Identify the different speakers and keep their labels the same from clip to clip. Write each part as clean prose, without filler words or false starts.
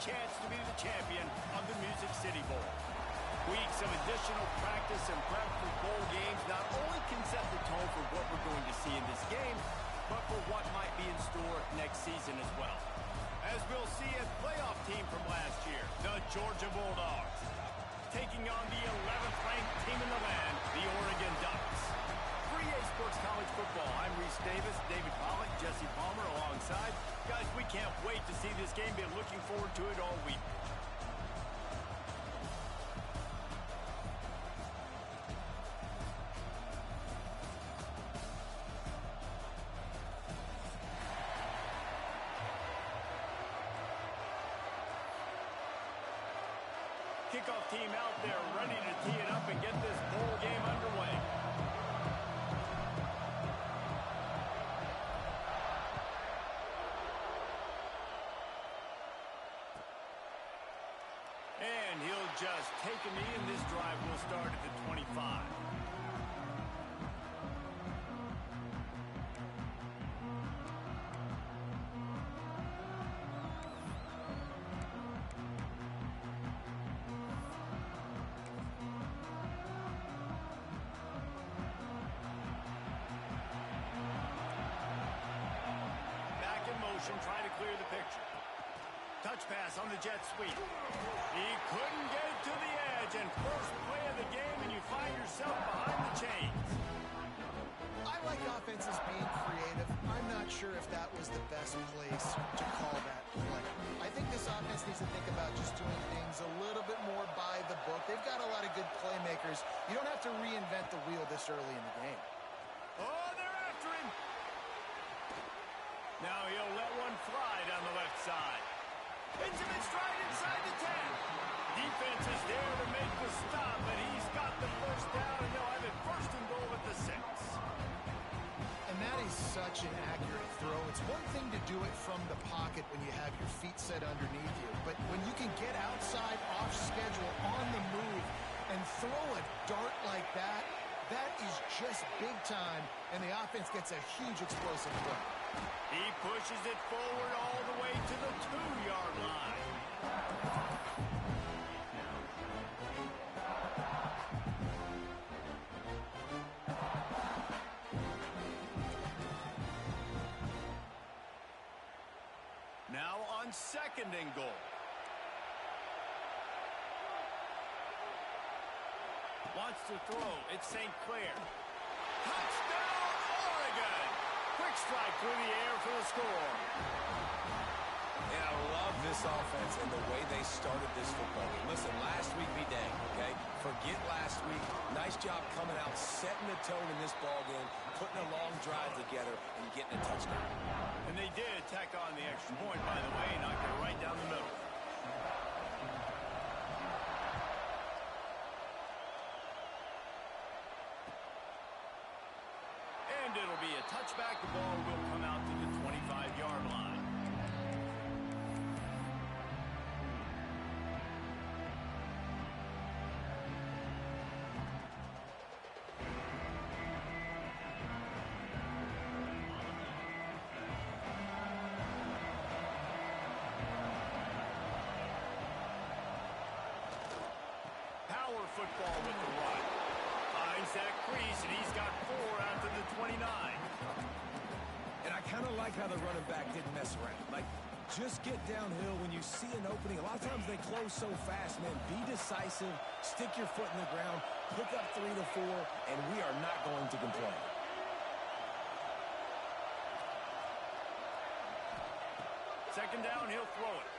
Speaker 1: chance to be the champion of the Music City Bowl. Weeks of additional practice and prep for bowl games not only can set the tone for what we're going to see in this game, but for what might be in store next season as well. As we'll see a playoff team from last year, the Georgia Bulldogs, taking on the 11th ranked team in the land, the Oregon Ducks. For EA Sports College Football, I'm Reese Davis, David Pollack, Jesse Palmer alongside. Guys, we can't wait to see this game. Been looking forward to it all week. Kickoff team out there ready to tee it up and get this bowl game underway. And he'll just take a knee, and this drive will start at the 25. Trying to clear the picture. Touch pass on the jet sweep. He couldn't get it to the edge, and first play of the game, and you find yourself behind the chains.
Speaker 2: I like offenses being creative. I'm not sure if that was the best place to call that play. I think this offense needs to think about just doing things a little bit more by the book. They've got a lot of good playmakers. You don't have to reinvent the wheel this early in the game.
Speaker 1: Oh, they're after him. Now he'll let one fly down the left side. Benjamin stride inside the 10. Defense is there to make the stop, but he's got the first down, and they'll have it first and goal at the 6.
Speaker 2: And that is such an accurate throw. It's one thing to do it from the pocket when you have your feet set underneath you, but when you can get outside, off schedule, on the move, and throw a dart like that, that is just big time, and the offense gets a huge explosive play.
Speaker 1: He pushes it forward all the way to the 2-yard line. Now on second and goal. Wants to throw. It's St. Clair. Touchdown, Oregon! Quick strike through the air for the score.
Speaker 3: And I love this offense and the way they started this football game. Listen, last week be dang, okay? Forget last week. Nice job coming out, setting the tone in this ball game, putting a long drive together, and getting a touchdown.
Speaker 1: And they did tack on the extra point, by the way, knocked it right down the middle. And it'll be a touchback. The ball will come out to the 25-yard line. Power football with the run. Finds that crease, and he's got 4 out to the 29.
Speaker 3: And I kind of like how the running back didn't mess around. Like, just get downhill when you see an opening. A lot of times they close so fast, man. Be decisive, stick your foot in the ground, pick up 3 to 4, and we are not going to complain.
Speaker 1: Second down, he'll throw it.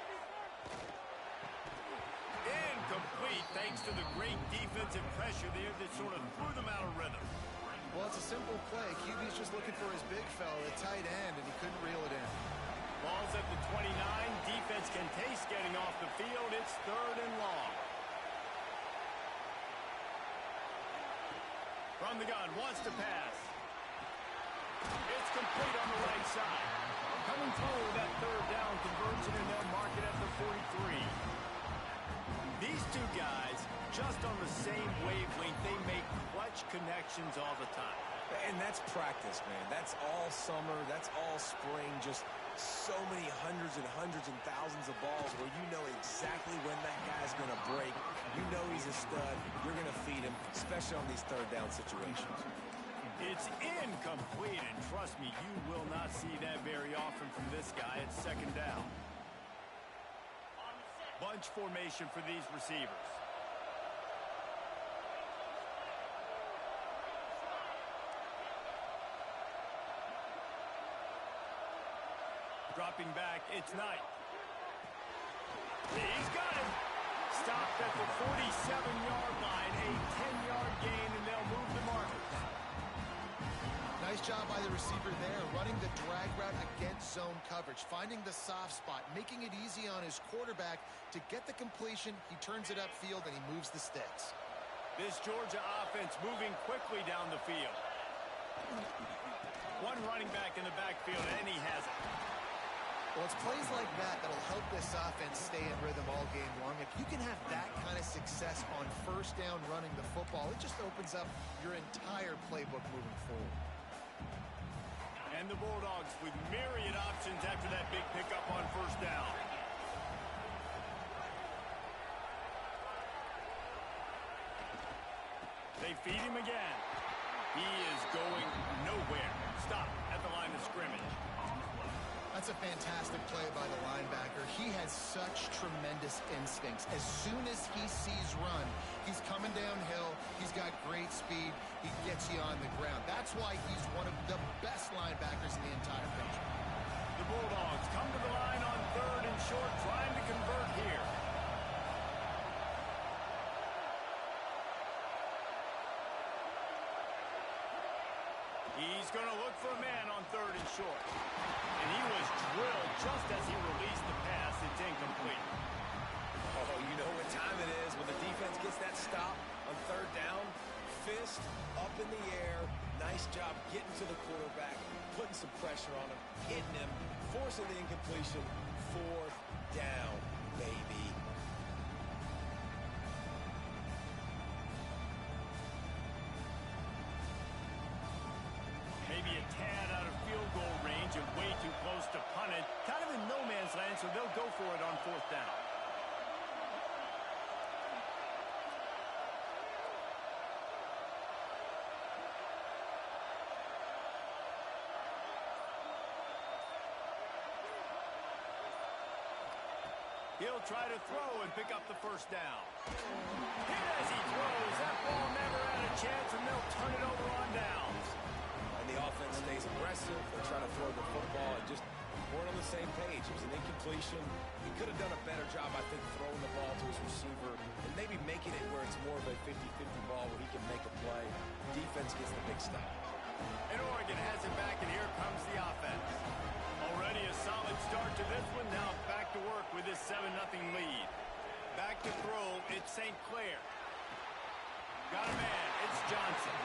Speaker 1: Incomplete, thanks to the great defensive pressure there that sort of threw them out of rhythm.
Speaker 2: Well, it's a simple play. QB's just looking for his big fella, the tight end, and he couldn't reel it in.
Speaker 1: Ball's at the 29. Defense can taste getting off the field. It's 3rd and long. From the gun, wants to pass. It's complete on the right side. Coming through that 3rd down conversion, and they'll mark it at the 43. These two guys, just on the same wavelength, they make clutch connections all the time.
Speaker 3: And that's practice, man. That's all summer. That's all spring. Just so many hundreds and thousands of balls where you know exactly when that guy's going to break. You know he's a stud. You're going to feed him, especially on these third down situations.
Speaker 1: It's incomplete, and trust me, you will not see that very often from this guy at second down. Bunch formation for these receivers. Dropping back, it's Knight. He's got him. Stopped at the 47-yard line, a 10-yard gain, and they'll move the markers.
Speaker 2: Nice job by the receiver there, running the drag route against zone coverage, finding the soft spot, making it easy on his quarterback to get the completion. He turns it upfield, and he moves the sticks.
Speaker 1: This Georgia offense moving quickly down the field. One running back in the backfield, and he has it.
Speaker 2: Well, it's plays like that that'll help this offense stay in rhythm all game long. If you can have that kind of success on first down running the football, it just opens up your entire playbook moving forward.
Speaker 1: And the Bulldogs with myriad options after that big pickup on first down. They feed him again. He is going nowhere. Stop at the line of scrimmage.
Speaker 2: That's a fantastic play by the linebacker. He has such tremendous instincts. As soon as he sees run, he's coming downhill. He's got great speed. He gets you on the ground. That's why he's one of the best linebackers in the entire country.
Speaker 1: The Bulldogs come to the line on third and short, trying to convert here. He's going to look for a man on third and short. And he was drilled just as he released the pass. It's incomplete.
Speaker 3: Oh, you know what time it is when the defense gets that stop on third down. Fist up in the air. Nice job getting to the quarterback, putting some pressure on him, hitting him, forcing the incompletion. Fourth down, baby.
Speaker 1: Maybe a tad out of field goal range and way too close to punt it. Kind of in no man's land, so they'll go for it on fourth down. He'll try to throw and pick up the first down. Hit as he throws. That ball never had a chance, and they'll turn it over on downs.
Speaker 3: And the offense stays aggressive. They try to throw the football and just weren't on the same page. It was an incompletion. He could have done a better job, I think, throwing the ball to his receiver and maybe making it where it's more of a 50-50 ball where he can make a play. Defense gets the big stop.
Speaker 1: And Oregon has it back, and here comes the offense. Already a solid start to this one. Now back to work with this 7-0 lead. Back to throw, it's St. Clair. Got a man, it's Johnson.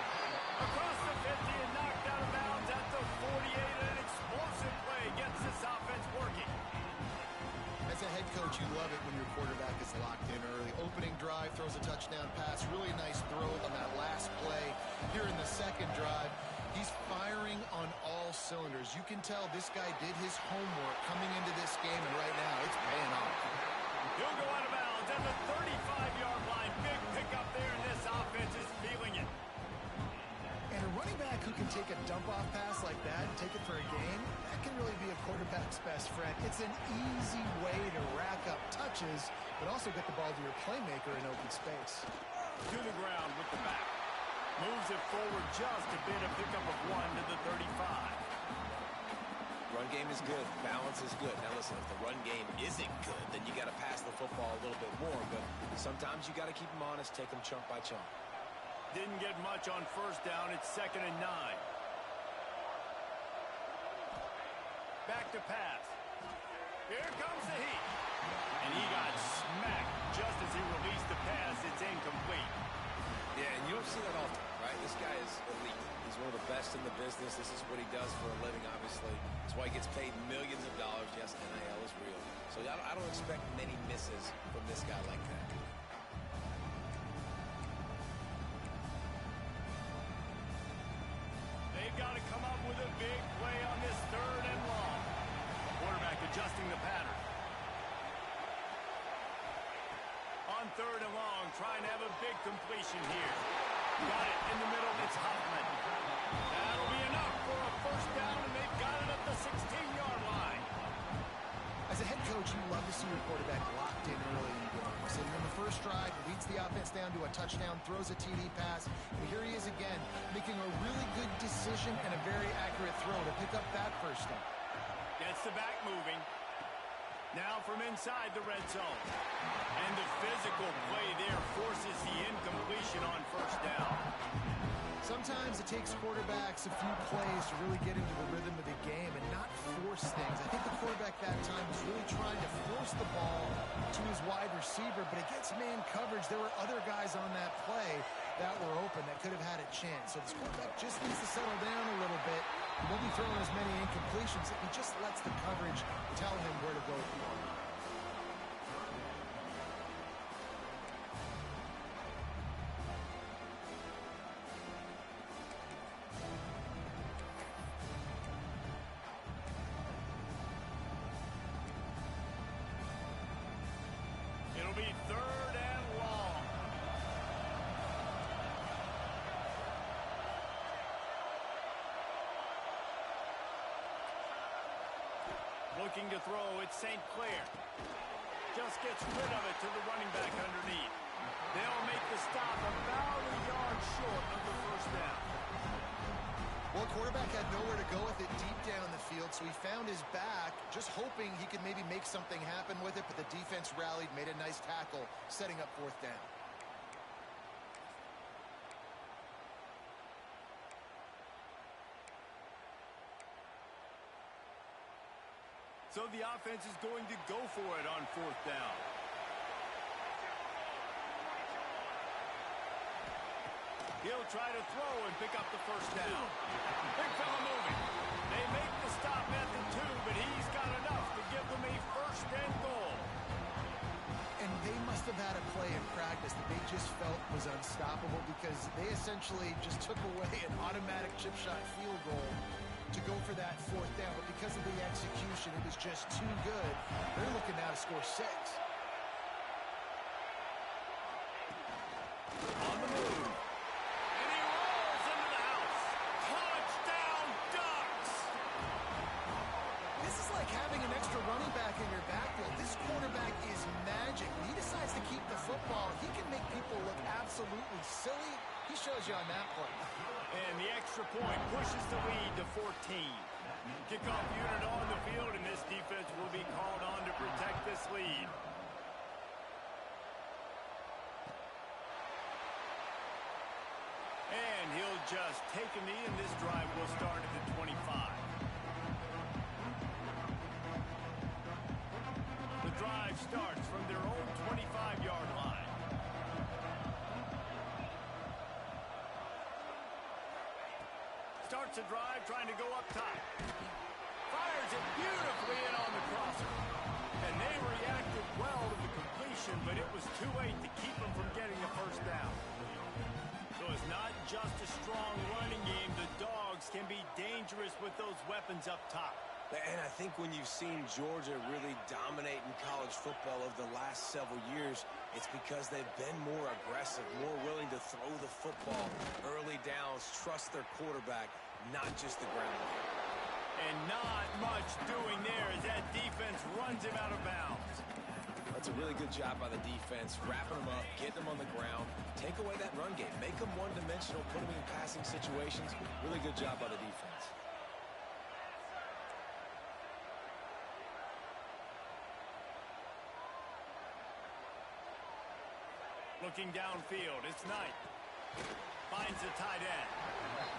Speaker 1: Across the 50 and knocked out of bounds at the 48. An explosive play gets this offense working.
Speaker 2: As a head coach, you love it when your quarterback is locked in early. Opening drive, throws a touchdown pass. Really nice throw on that last play. Here in the second drive, he's firing on all cylinders. You can tell this guy did his homework coming into this game, and right now it's paying off.
Speaker 1: He'll go out of bounds at the 35-yard line. Big pickup there, and this offense is feeling it.
Speaker 2: And a running back who can take a dump-off pass like that and take it for a gain, that can really be a quarterback's best friend. It's an easy way to rack up touches, but also get the ball to your playmaker in open space.
Speaker 1: To the ground with the back. Moves it forward just a bit, a pickup of 1 to the 35.
Speaker 3: Run game is good. Balance is good. Now listen, if the run game isn't good, then you got to pass the football a little bit more. But sometimes you got to keep them honest, take them chunk by chunk.
Speaker 1: Didn't get much on first down. It's 2nd and 9. Back to pass. Here comes the heat. And he got smacked just as he released the pass. It's incomplete.
Speaker 3: Yeah, and you don't see that often, right? This guy is elite. He's one of the best in the business. This is what he does for a living, obviously. That's why he gets paid millions of dollars. Yes, NIL is real. So I don't expect many misses from this guy like that. They've
Speaker 1: got to come up with a big play on this 3rd and long. adjusting the pattern. On 3rd and long, trying to have a big completion here. Got it in the middle. It's Huffman. That'll be enough for a first down, and they've got it at the 16-yard line.
Speaker 2: As a head coach, you love to see your quarterback locked in early in games. And in the first drive, leads the offense down to a touchdown, throws a TD pass, and here he is again, making a really good decision and a very accurate throw to pick up that first down.
Speaker 1: Gets the back moving. Now from inside the red zone. And the physical play there forces the incompletion on first down.
Speaker 2: Sometimes it takes quarterbacks a few plays to really get into the rhythm of the game and not force things. I think the quarterback that time was really trying to force the ball to his wide receiver, but against man coverage, there were other guys on that play that were open that could have had a chance. So this quarterback just needs to settle down a little bit. He won't be throwing as many incompletions if he just lets the coverage tell him where to go for him.
Speaker 1: It'll be 3rd and long. Looking to throw, it's St. Clair. Just gets rid of it to the running back underneath. They'll make the stop about a yard short of the first down.
Speaker 2: Well, quarterback had nowhere to go with it deep down the field, so he found his back, just hoping he could maybe make something happen with it, but the defense rallied, made a nice tackle, setting up 4th down.
Speaker 1: So the offense is going to go for it on 4th down. He'll try to throw and pick up the first down. Big fella moving. They make the stop at the 2, but he's got enough to give them a 1st and goal.
Speaker 2: And they must have had a play in practice that they just felt was unstoppable because they essentially just took away an automatic chip shot field goal to go for that 4th down. But because of the execution, it was just too good. They're looking now to score 6.
Speaker 1: On the move. And he rolls into the house. Touchdown, Ducks!
Speaker 2: This is like having an extra running back in your backfield. This quarterback is magic. When he decides to keep the football, he can make people look absolutely silly. He shows you on that play.
Speaker 1: And the extra point pushes the lead to 14. Kickoff unit on the field, and this defense will be called on to protect this lead. And he'll just take a knee, and this drive will start at the 25. The drive starts from their own 25-yard line. Starts a drive, trying to go up top. Fires it beautifully in on the crosser. And they reacted well to the completion, but it was too late to keep them from getting the first down. So it's not just a strong running game. The Dogs can be dangerous with those weapons up top.
Speaker 3: And I think when you've seen Georgia really dominate in college football over the last several years, it's because they've been more aggressive, more willing to throw the football early downs, trust their quarterback, not just the ground.
Speaker 1: And not much doing there as that defense runs him out of bounds.
Speaker 3: That's a really good job by the defense, wrapping them up, getting them on the ground, take away that run game, make them one-dimensional, put them in passing situations. Really good job by the defense.
Speaker 1: Looking downfield, it's Knight. Finds the tight end.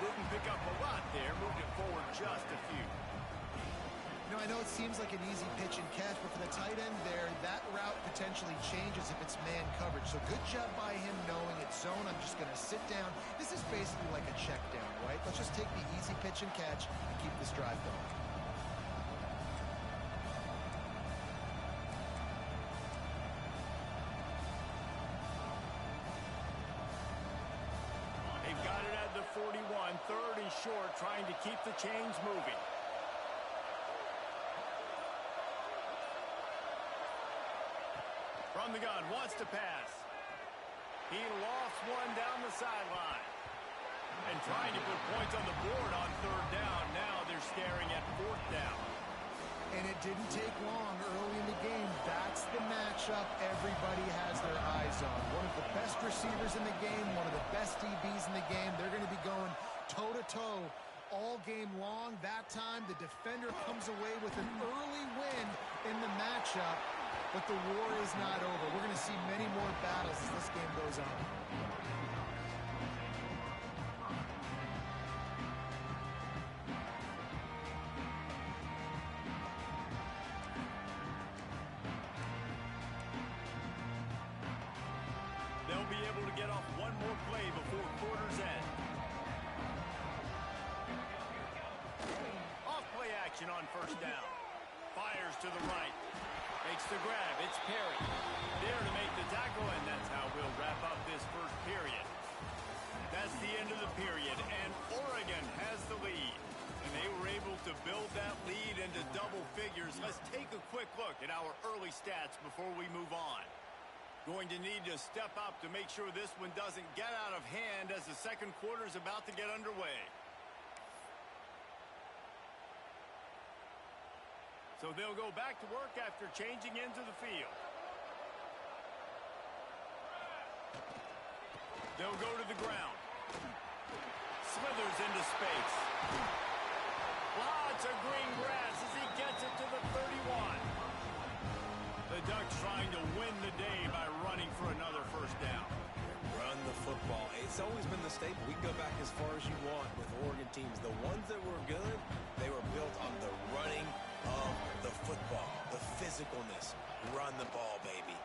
Speaker 1: Didn't pick up a lot there, moved it forward just a few.
Speaker 2: You know, I know it seems like an easy pitch and catch, but for the tight end there, that route potentially changes if it's man coverage. So good job by him knowing it's zone. I'm just going to sit down. This is basically like a check down, right? Let's just take the easy pitch and catch and keep this drive going.
Speaker 1: They've got it at the 41, 3rd and short, trying to keep the chains moving. from the gun, wants to pass. He lost one down the sideline. And trying to put points on the board on third down. Now they're staring at fourth down.
Speaker 2: And it didn't take long early in the game. That's the matchup everybody has their eyes on. One of the best receivers in the game, one of the best DBs in the game. They're going to be going toe-to-toe all game long. That time, the defender comes away with an early win in the matchup, but the war is not over. We're going to see many more battles as this game goes on.
Speaker 1: They'll be able to get off one more play before quarter's end. Off play action on first down. Fires to the right. Makes the grab. It's Perry. There to make the tackle, and that's how we'll wrap up this first period. That's the end of the period, and Oregon has the lead. And they were able to build that lead into double figures. Let's take a quick look at our early stats before we move on. Going to need to step up to make sure this one doesn't get out of hand as the second quarter is about to get underway. So they'll go back to work after changing into the field. They'll go to the ground. Slithers into space. Lots of green grass as he gets it to the 31. The Ducks trying to win the day by running for another first down.
Speaker 3: Run the football. It's always been the staple. We can go back as far as you want with Oregon teams. The ones that were good, they were built on the running of the football, the physicalness. Run the ball, baby.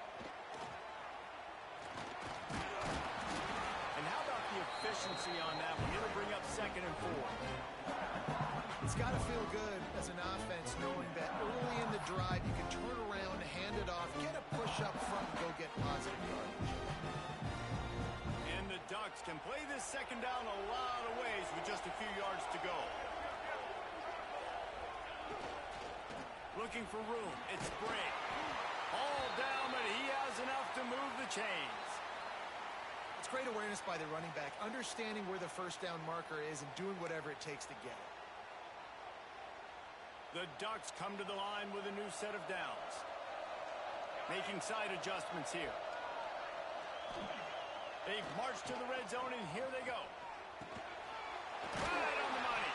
Speaker 1: And how about the efficiency on that one? It'll bring up 2nd and 4.
Speaker 2: It's got to feel good as an offense knowing that early in the drive you can turn around, hand it off, get a push up front, and go get positive yardage.
Speaker 1: And the Ducks can play this second down a lot of ways with just a few yards to go. Looking for room. It's Bray. All down, but he has enough to move the chains.
Speaker 2: It's great awareness by the running back, understanding where the first down marker is and doing whatever it takes to get it.
Speaker 1: The Ducks come to the line with a new set of downs. Making side adjustments here. They've marched to the red zone, and here they go. Right on the money.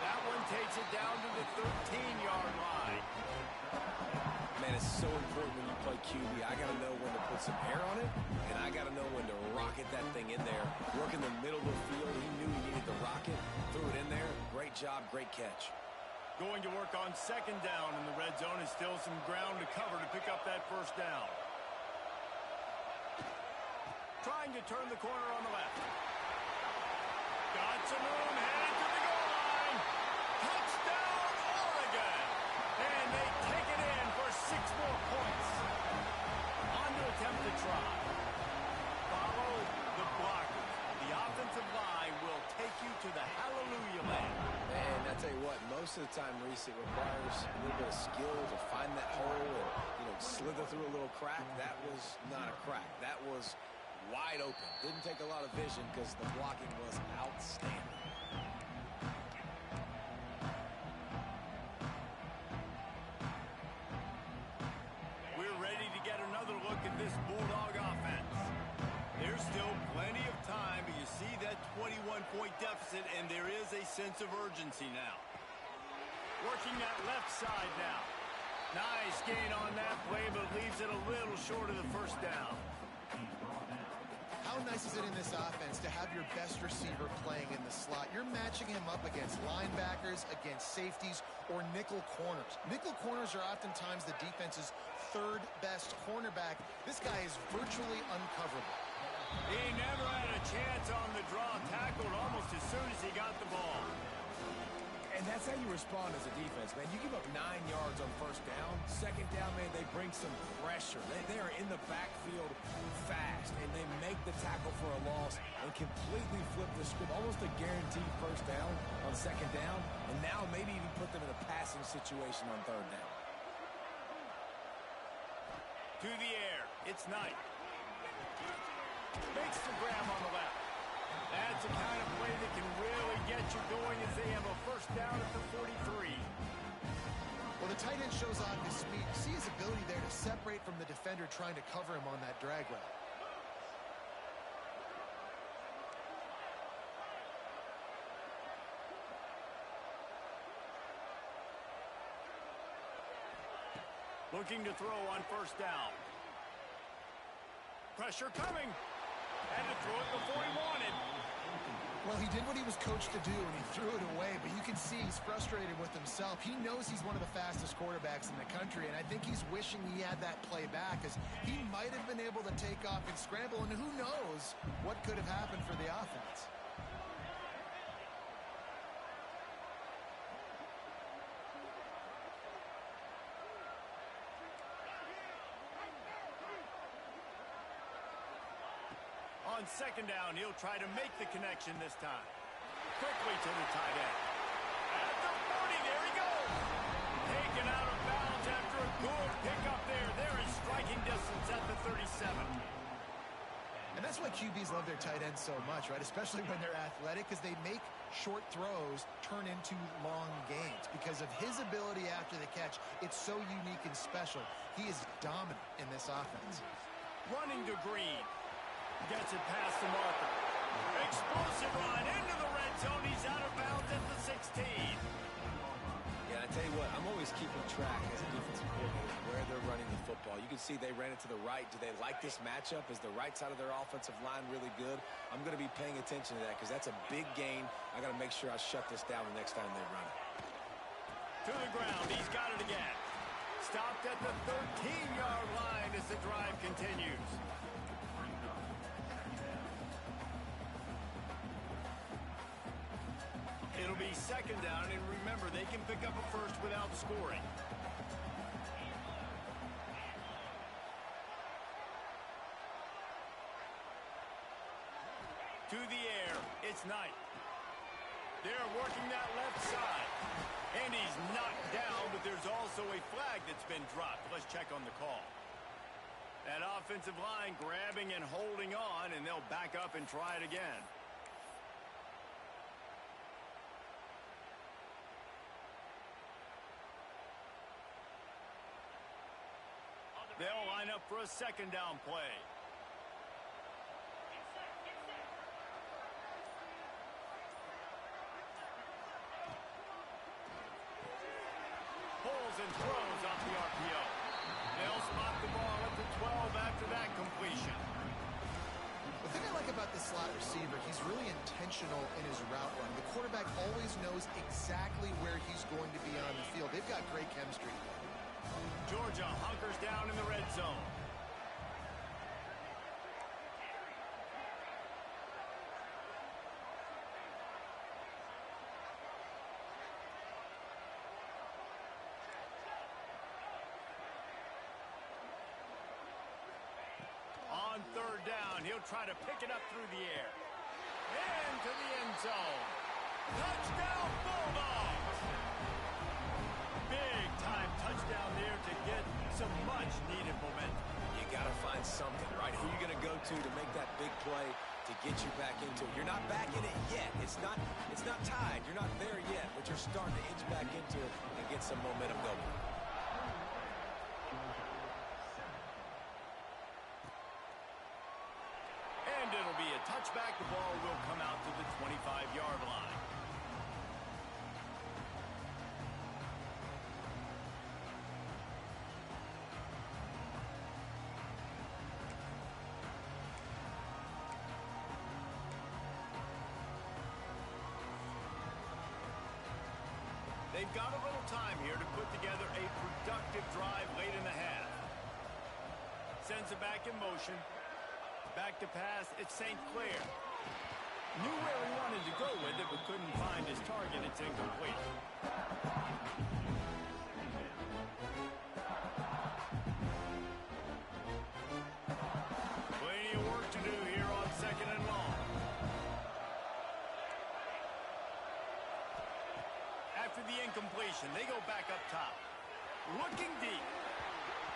Speaker 1: That one takes it down to the 13-yard line.
Speaker 3: Man, it's so important when you play QB. I got to know when to put some air on it, and I got to know when to rocket that thing in there. Work in the middle of the field. He knew he needed to rocket. Threw it in there. Great job, great catch.
Speaker 1: Going to work on second down in the red zone, and still some ground to cover to pick up that first down. Trying to turn the corner on the left. Got some room, headed to the goal line. Touchdown, Oregon! And they take it in for 6 more points. On to attempt to try. Follow the blockers. The offensive line will take you to the hallelujah land.
Speaker 3: And I tell you what, most of the time, Reese, it requires a little bit of skill to find that hole and, slither through a little crack. That was not a crack. That was wide open. Didn't take a lot of vision because the blocking was outstanding.
Speaker 1: We're ready to get another look at this Bulldog offense. There's still plenty of time, but you see that 21-point deficit, and there is a sense of urgency now. Working that left side now. Nice gain on that play, but leaves it a little short of the first down.
Speaker 2: How nice is it in this offense to have your best receiver playing in the slot? You're matching him up against linebackers, against safeties, or nickel corners. Nickel corners are oftentimes the defense's third best cornerback. This guy is virtually uncoverable.
Speaker 1: He never had a chance on the draw, tackled almost as soon as he got the ball.
Speaker 3: And that's how you respond as a defense, man. You give up 9 yards on first down. Second down, man, they bring some pressure. They are in the backfield fast, and they make the tackle for a loss and completely flip the script. Almost a guaranteed first down on second down, and now maybe even put them in a passing situation on third down.
Speaker 1: To the air. It's Knight. Makes the grab on the left. That's the kind of play that can really get you going as they have a first down at the 43.
Speaker 2: Well, the tight end shows off his speed. You see his ability there to separate from the defender trying to cover him on that drag route.
Speaker 1: Looking to throw on first down. Pressure coming. Had to throw it before he wanted.
Speaker 2: Well, he did what he was coached to do, and he threw it away, but you can see he's frustrated with himself. He knows he's one of the fastest quarterbacks in the country, and I think he's wishing he had that play back, because he might have been able to take off and scramble, and who knows what could have happened for the offense.
Speaker 1: On second down, he'll try to make the connection this time. Quickly to the tight end. At the 40, there he goes. Taken out of bounds after a good pickup there. There is striking distance at the 37.
Speaker 2: And that's why QBs love their tight ends so much, right? Especially when they're athletic, because they make short throws turn into long gains. Because of his ability after the catch, it's so unique and special. He is dominant in this offense.
Speaker 1: Running to Green. Gets it past the marker. Explosive run into the red zone. He's out of bounds at the 16.
Speaker 3: Yeah, I tell you what, I'm always keeping track as a defensive coordinator where they're running the football. You can see they ran it to the right. Do they like this matchup? Is the right side of their offensive line really good? I'm going to be paying attention to that because that's a big gain. I got to make sure I shut this down the next time they run it.
Speaker 1: To the ground. He's got it again. Stopped at the 13-yard line as the drive continues. It'll be second down, and remember, they can pick up a first without scoring. To the air, it's Knight. They're working that left side. And he's knocked down, but there's also a flag that's been dropped. Let's check on the call. That offensive line grabbing and holding on, and they'll back up and try it again. They'll line up for a second down play. Pulls and throws off the RPO. They'll spot the ball at the 12 after that completion.
Speaker 2: The thing I like about this slot receiver, he's really intentional in his route run. The quarterback always knows exactly where he's going to be on the field. They've got great chemistry.
Speaker 1: Georgia hunkers down in the red zone. On third down, he'll try to pick it up through the air. Into the end zone. Touchdown, Bulldogs! Big-time touchdown there to get some much-needed momentum.
Speaker 3: You got to find something, right? Who are you going to go to make that big play to get you back into it? You're not back in it yet. It's not tied. You're not there yet, but you're starting to inch back into it and get some momentum going.
Speaker 1: And it'll be a touchback. The ball will come out to the 25-yard line. They've got a little time here to put together a productive drive late in the half. Sends it back in motion. Back to pass, it's St. Clair. Knew where he wanted to go with it, but couldn't find his target. It's incomplete. Plenty of work to do here on second and long. After the incompletion, they go back up top. Looking deep.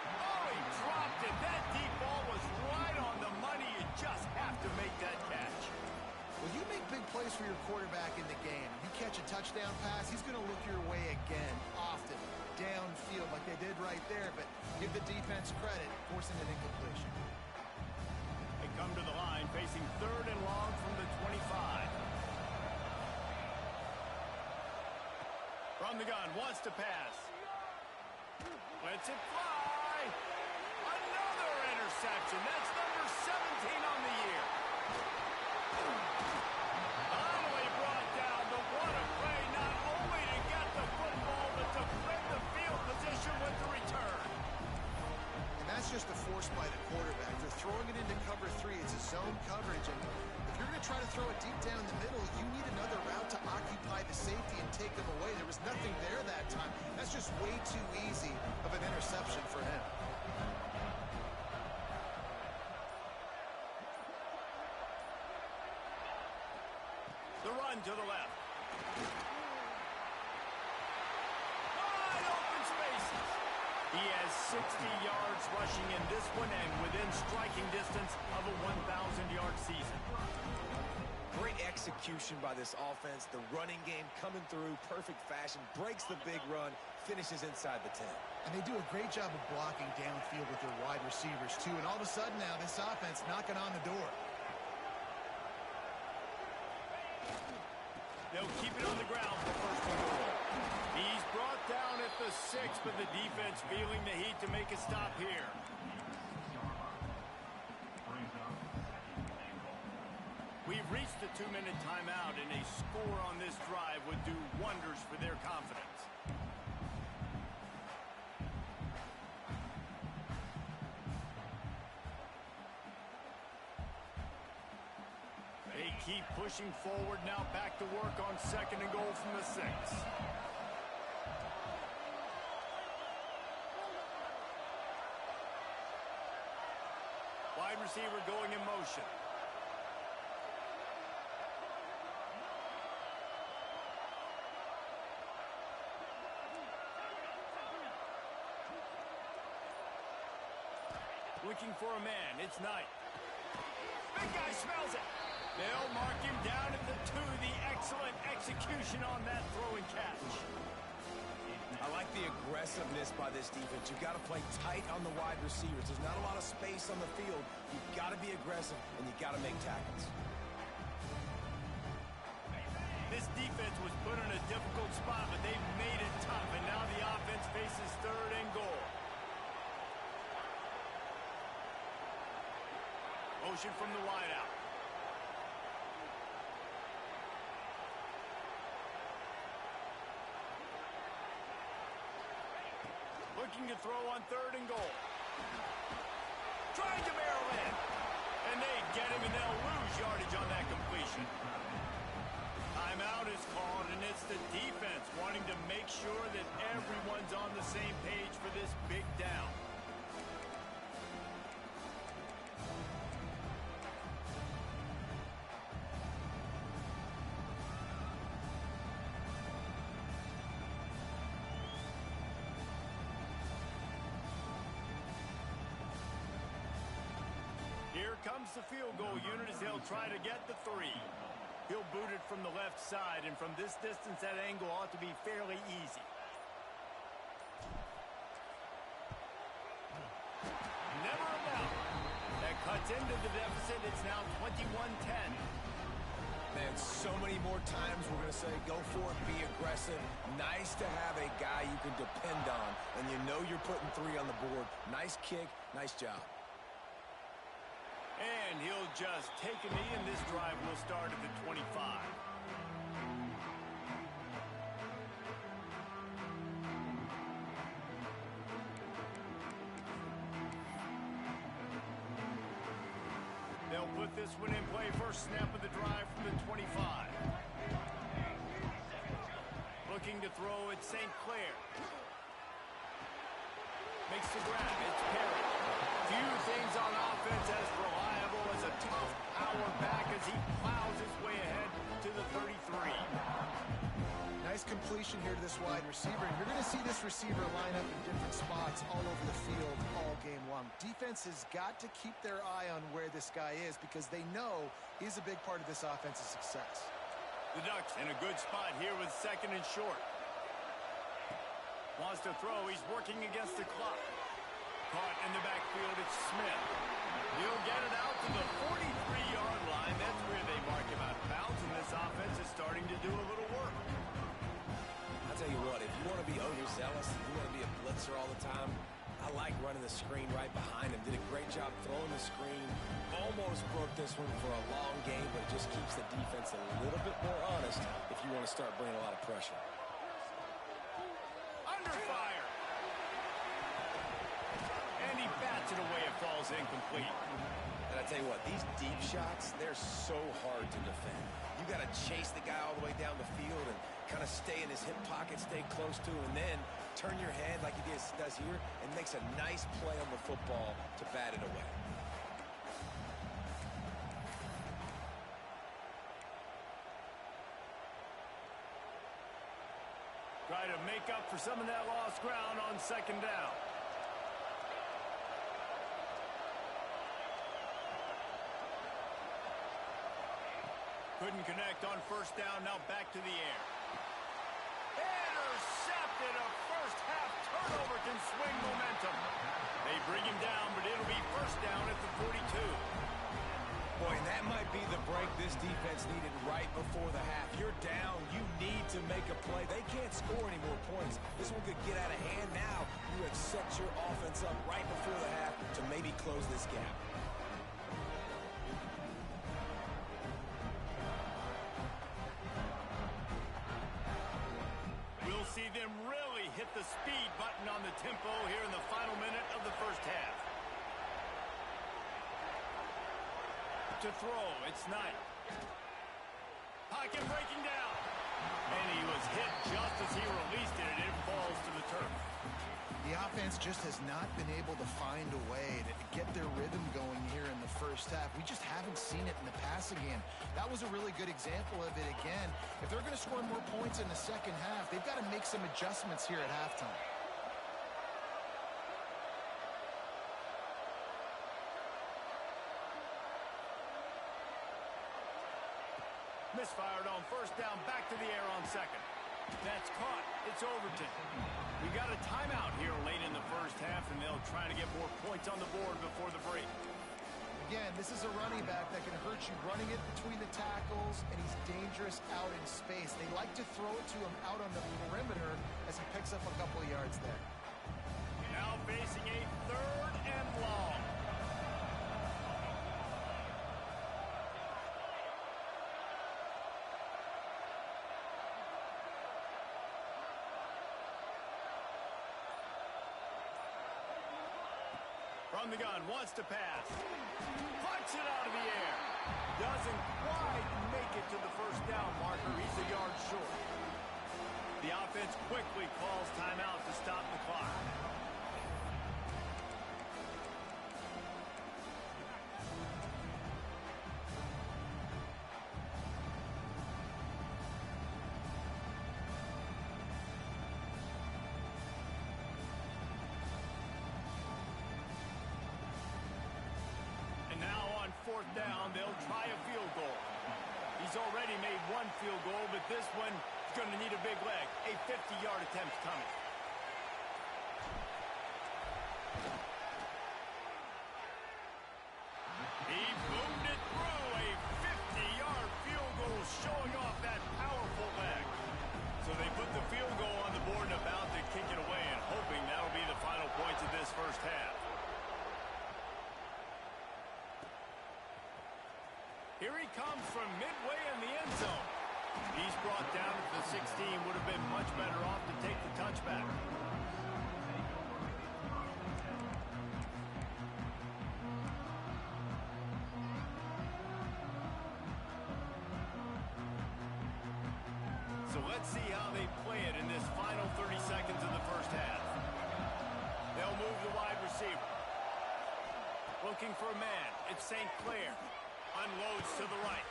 Speaker 1: Oh, he dropped it. That deep ball was right on the money. You just have to make that catch.
Speaker 2: Well, you make big plays for your quarterback in the game. You catch a touchdown pass, he's going to look your way again, often, downfield like they did right there, but give the defense credit, forcing an incompletion.
Speaker 1: They come to the line, facing 3rd and long from the 25. From the gun, wants to pass. Lets it fly. Another interception. That's number 17 on the year. Finally brought down, but what a play, not only to get the football, but to flip the field position with the return.
Speaker 2: And that's just a force by the quarterback. They're throwing it into cover 3. It's a zone coverage, and if you're going to try to throw it deep down the middle, you need another route to occupy the safety and take them away. There was nothing there that time. That's just way too easy of an interception for him.
Speaker 1: The run to the left. Wide open spaces. He has 60 yards rushing in this one and within striking distance of a 1,000-yard season.
Speaker 3: Great execution by this offense. The running game coming through, perfect fashion, breaks the big run, finishes inside the 10.
Speaker 2: And they do a great job of blocking downfield with their wide receivers, too. And all of a sudden now, this offense knocking on the door.
Speaker 1: They'll keep it on the ground for 1st and goal. He's brought down at the 6, but the defense feeling the heat to make a stop here. We've reached the 2-minute timeout, and a score on this drive would do wonders for their confidence. They keep pushing forward now, back to work on 2nd and goal from the 6. Wide receiver going in motion. Looking for a man. It's Knight. Big guy smells it. They'll mark him down at the 2. The excellent execution on that throw and catch.
Speaker 3: I like the aggressiveness by this defense. You've got to play tight on the wide receivers. There's not a lot of space on the field. You've got to be aggressive, and you've got to make tackles.
Speaker 1: This defense was put in a difficult spot, but they've made it tough, and now the offense faces 3rd and goal. Motion from the wideout. Looking to throw on 3rd and goal. Trying to barrel in. And they get him, and they'll lose yardage on that completion. Timeout is called, and it's the defense wanting to make sure that everyone's on the same page for this big down. Here comes the field goal unit as they'll try to get the 3. He'll boot it from the left side, and from this distance, that angle ought to be fairly easy. Never a doubt. That cuts into the deficit. It's now 21-10.
Speaker 3: Man, so many more times we're going to say, go for it, be aggressive. Nice to have a guy you can depend on, and you know you're putting 3 on the board. Nice kick, nice job.
Speaker 1: And he'll just take a knee, and this drive will start at the 25. They'll put this one in play. First snap of the drive from the 25. Looking to throw at St. Clair. Makes the grab. It's Perry. Few things on offense as reliable as a tough power back as he plows his way ahead to the 33.
Speaker 2: Now Nice completion here to this wide receiver. And you're going to see this receiver line up in different spots all over the field all game long. Defense has got to keep their eye on where this guy is because they know he's a big part of this offense's success.
Speaker 1: The Ducks in a good spot here with 2nd and short. Wants to throw. He's working against the clock. Caught in the backfield. It's Smith. He'll get it out to the 43-yard line. That's where they mark him out of bounds, and this offense is starting to do a little work.
Speaker 3: I'll tell you what, if you want to be overzealous, if you want to be a blitzer all the time, I like running the screen right behind him. Did a great job throwing the screen. Almost broke this one for a long game, but it just keeps the defense a little bit more honest if you want to start bringing a lot of pressure.
Speaker 1: Under fire. And he bats it away. It falls incomplete.
Speaker 3: And I tell you what, these deep shots, they're so hard to defend. You got to chase the guy all the way down the field and kind of stay in his hip pocket, stay close to him, and then turn your head like he does here and makes a nice play on the football to bat it away.
Speaker 1: Try to make up for some of that lost ground on 2nd down. Couldn't connect on 1st down. Now back to the air. Intercepted. A first-half turnover can swing momentum. They bring him down, but it'll be 1st down at the 42.
Speaker 3: Boy, and that might be the break this defense needed right before the half. You're down. You need to make a play. They can't score any more points. This one could get out of hand now. You have set your offense up right before the half to maybe close this gap.
Speaker 1: We'll see them really hit the speed button on the tempo here in the final minute of the 1st half. To throw, it's Knight. Pocket breaking down. And he was hit just as he released it, and it falls to the turf.
Speaker 2: The offense just has not been able to find a way to get their rhythm going here in the 1st half. We just haven't seen it in the passing game. That was a really good example of it again. If they're going to score more points in the 2nd half, they've got to make some adjustments here at halftime.
Speaker 1: Misfired on 1st down, back to the air on 2nd. That's caught. It's Overton. We got a timeout here late in the 1st half, and they'll try to get more points on the board before the break.
Speaker 2: Again, this is a running back that can hurt you running it between the tackles, and he's dangerous out in space. They like to throw it to him out on the perimeter as he picks up a couple of yards there.
Speaker 1: Now facing a 3rd and long. From the gun, wants to pass. Punch it out of the air. Doesn't quite make it to the 1st down marker. He's a yard short. The offense quickly calls timeout to stop the clock. Down, they'll try a field goal. He's already made one field goal, but this one is going to need a big leg. A 50-yard attempt coming. He boomed it through. A 50-yard field goal showing off that powerful leg. So they put the field goal on the board and about to kick it away, and hoping that'll be the final points of this 1st half. Here he comes from midway in the end zone. He's brought down to the 16. Would have been much better off to take the touchback. So let's see how they play it in this final 30 seconds of the 1st half. They'll move the wide receiver. Looking for a man. It's St. Clair. Unloads to the right.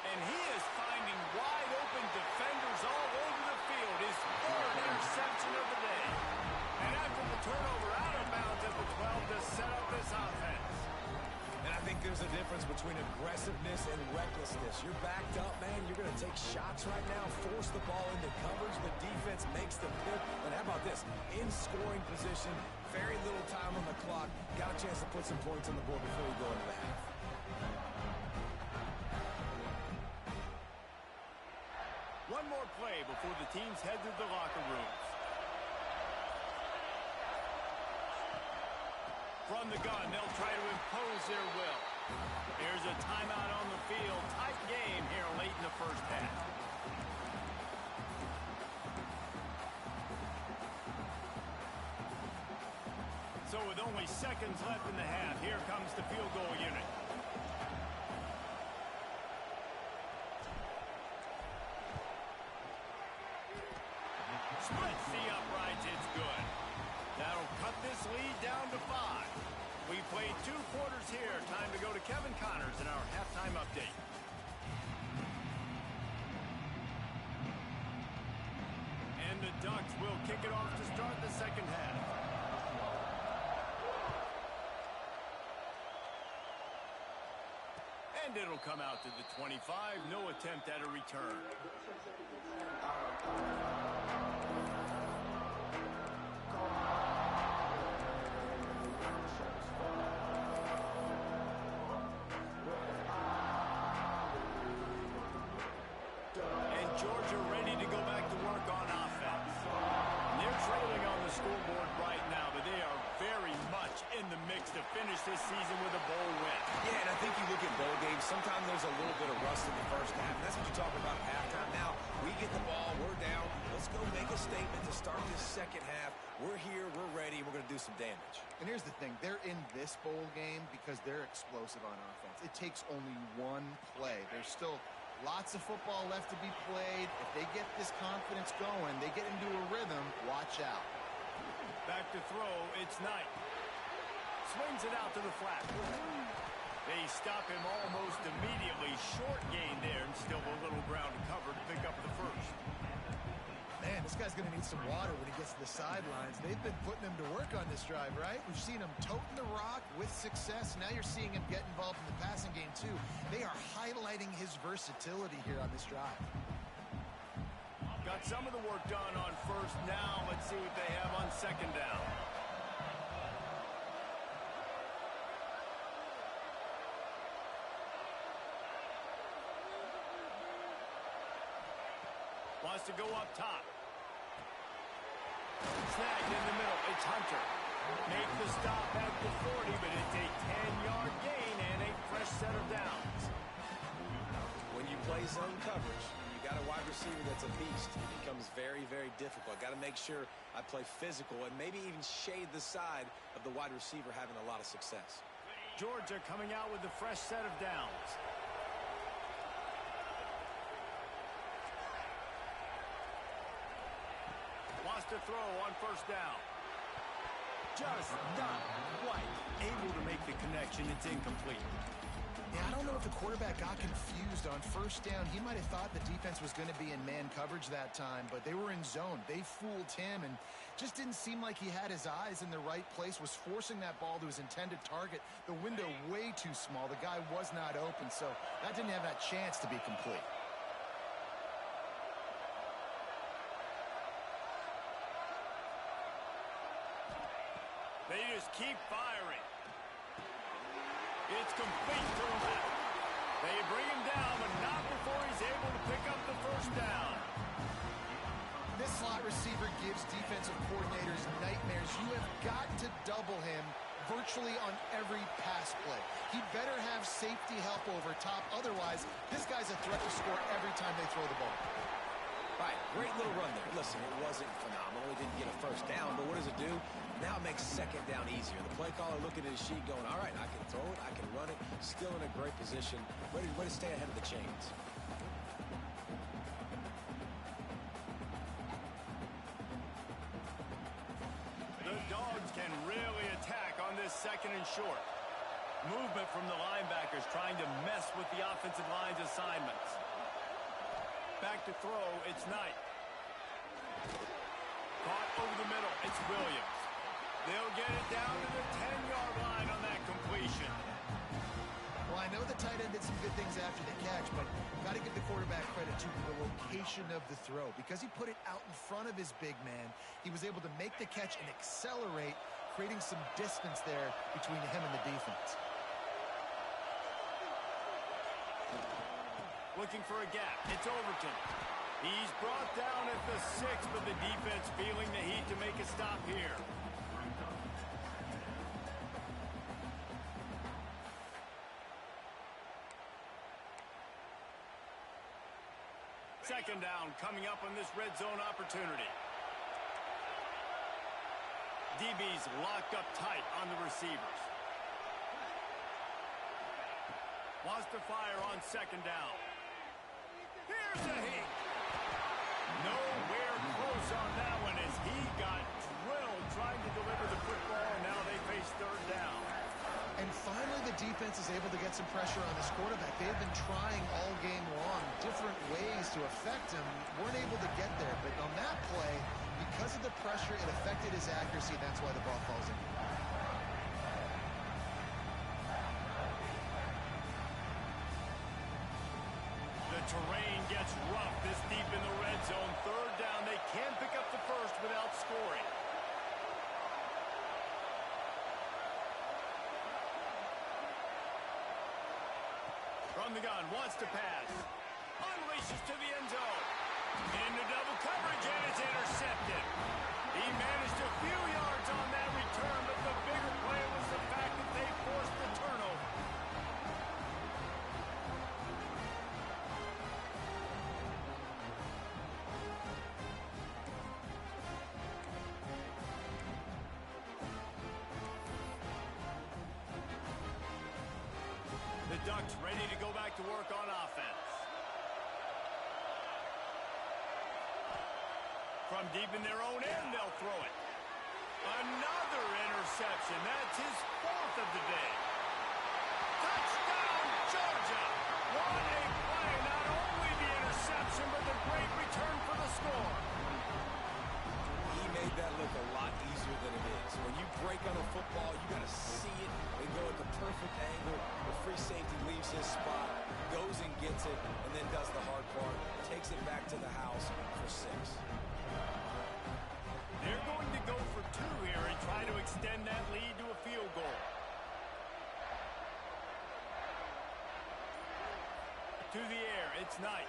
Speaker 1: And he is finding wide open defenders all over the field. His third interception of the day. And after the turnover, out of bounds at the 12 to set up this offense.
Speaker 3: And I think there's a difference between aggressiveness and recklessness. You're backed up, man. You're going to take shots right now, force the ball into coverage. The defense makes the pick. And how about this? In scoring position, very little time on the clock. Got a chance to put some points on the board before we go into the half.
Speaker 1: One more play before the teams head to the locker rooms. From the gun, they'll try to impose their will. Here's a timeout on the field. Tight game here late in the first half. So with only seconds left in the half, here comes the field goal unit. Splits the uprights, it's good. That'll cut this lead down to 5. We played 2 quarters here. Time to go to Kevin Connors in our halftime update. And the Ducks will kick it off to start the second half. And it'll come out to the 25. No attempt at a return. And Georgia ready to go back to work on offense. And they're trailing on the scoreboard right now, but they are very much in the mix to finish this season with a bowl win.
Speaker 3: Yeah, and I think you look at bowl games, sometimes there's a little bit of rust in the first half. That's what you talk about at halftime. Now, we get the ball, we're down. Let's go make a statement to start this second half. We're here, we're ready, we're going to do some damage.
Speaker 2: And here's the thing. They're in this bowl game because they're explosive on offense. It takes only one play. There's still lots of football left to be played. If they get this confidence going, they get into a rhythm, watch out.
Speaker 1: Back to throw, it's Knight. Swings it out to the flat. They stop him almost immediately. Short gain there, and still a little ground to cover to pick up the first.
Speaker 2: Man, this guy's going to need some water when he gets to the sidelines. They've been putting him to work on this drive, right? We've seen him toting the rock with success. Now you're seeing him get involved in the passing game, too. They are highlighting his versatility here on this drive.
Speaker 1: Got some of the work done on first. Now let's see what they have on second down. Wants to go up top. Snagged in the middle. It's Hunter. Make the stop at the 40, but it's a 10-yard gain and a fresh set of downs.
Speaker 3: When you play zone coverage, you got a wide receiver that's a beast. It becomes very, very difficult. Got to make sure I play physical and maybe even shade the side of the wide receiver having a lot of success.
Speaker 1: Georgia coming out with a fresh set of downs. Wants to throw on first down. Just not quite able to make the connection. It's incomplete.
Speaker 2: Yeah, I don't know if the quarterback got confused on first down. He might have thought the defense was going to be in man coverage that time, but they were in zone. They fooled him and just didn't seem like he had his eyes in the right place, was forcing that ball to his intended target. The window way too small. The guy was not open, so that didn't have that chance to be complete.
Speaker 1: They just keep firing. It's complete to the left. They bring him down, but not before he's able to pick up the first down.
Speaker 2: This slot receiver gives defensive coordinators nightmares. You have got to double him virtually on every pass play. He better have safety help over top. Otherwise, this guy's a threat to score every time they throw the ball.
Speaker 3: Right, great little run there. Listen, it wasn't phenomenal. He didn't get a first down, but what does it do? Now it makes second down easier. The play caller looking at his sheet going, all right, I can throw it, I can run it. Still in a great position. Ready to stay ahead of the chains.
Speaker 1: The Dogs can really attack on this second and short. Movement from the linebackers trying to mess with the offensive line's assignments. Back to throw, it's Knight. Caught over the middle, it's Williams. They'll get it down to the 10-yard line on that completion.
Speaker 2: Well, I know the tight end did some good things after the catch, but got to give the quarterback credit to the location of the throw. Because he put it out in front of his big man, he was able to make the catch and accelerate, creating some distance there between him and the defense.
Speaker 1: Looking for a gap. It's Overton. He's brought down at the 6, but the defense feeling the heat to make a stop here. Second down coming up on this red zone opportunity. DB's locked up tight on the receivers. Wants to fire on second down. Here's a heat. Nowhere close on that one as he got drilled trying to deliver the football, and now they face third down.
Speaker 2: And finally, the defense is able to get some pressure on this quarterback. They have been trying all game long different ways to affect him. Weren't able to get there, but on that play, because of the pressure, it affected his accuracy. That's why the ball falls in.
Speaker 1: The terrain gets rough this deep in the red zone. Third down, they can pick up the first without scoring. From the gun, wants to pass. Unleashes to the end zone. Into double coverage, and it's intercepted. He managed a few yards on that return, but the bigger play was the fact that they forced the turnover. The Ducks ready to go back to work on offense. From deep in their own end, they'll throw it. Another interception. That's his 4th of the day. Touchdown, Georgia! What a play. Not only the interception, but the great return for the score.
Speaker 3: He made that look a lot easier than it is. When you break on a football, you got to see it and go at the perfect angle. The free safety leaves his spot, goes and gets it, and then does the hard part, takes it back to the house for 6.
Speaker 1: They're going to go for 2 here and try to extend that lead to a field goal. To the air, it's Knight.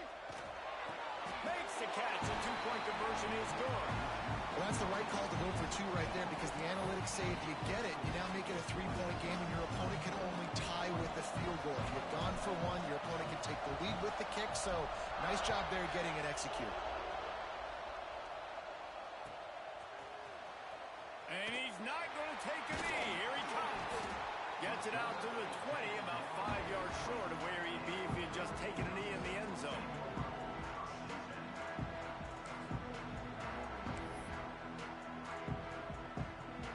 Speaker 1: Makes the catch. A 2-point conversion is good.
Speaker 2: Well, that's the right call to go for 2 right there because the analytics say if you get it, you now make it a 3-point game and your opponent can only tie with the field goal. If you've gone for 1, your opponent can take the lead with the kick. So nice job there getting it executed.
Speaker 1: And he's not going to take a knee. Here he comes. Gets it out to the 20, about 5 yards short of where he'd be if he had just taken a knee in the end zone.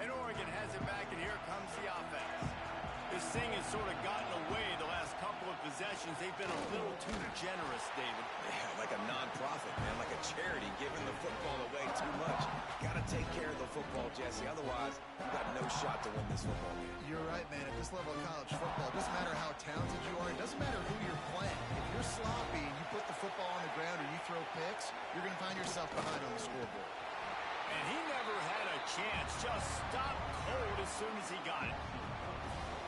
Speaker 1: And Oregon has it back, and here comes the offense. This thing has sort of gotten away the last couple of possessions. They've been a little too generous, David.
Speaker 3: Yeah, like a non-profit, man, like a charity, giving the football away too much. Got to take care of the football, Jesse. Otherwise, you've got no shot to win this football game.
Speaker 2: You're right, man. At this level of college football, it doesn't matter how talented you are. It doesn't matter who you're playing. If you're sloppy and you put the football on the ground or you throw picks, you're going to find yourself behind on the scoreboard.
Speaker 1: And he never had a chance. Just stopped cold as soon as he got it.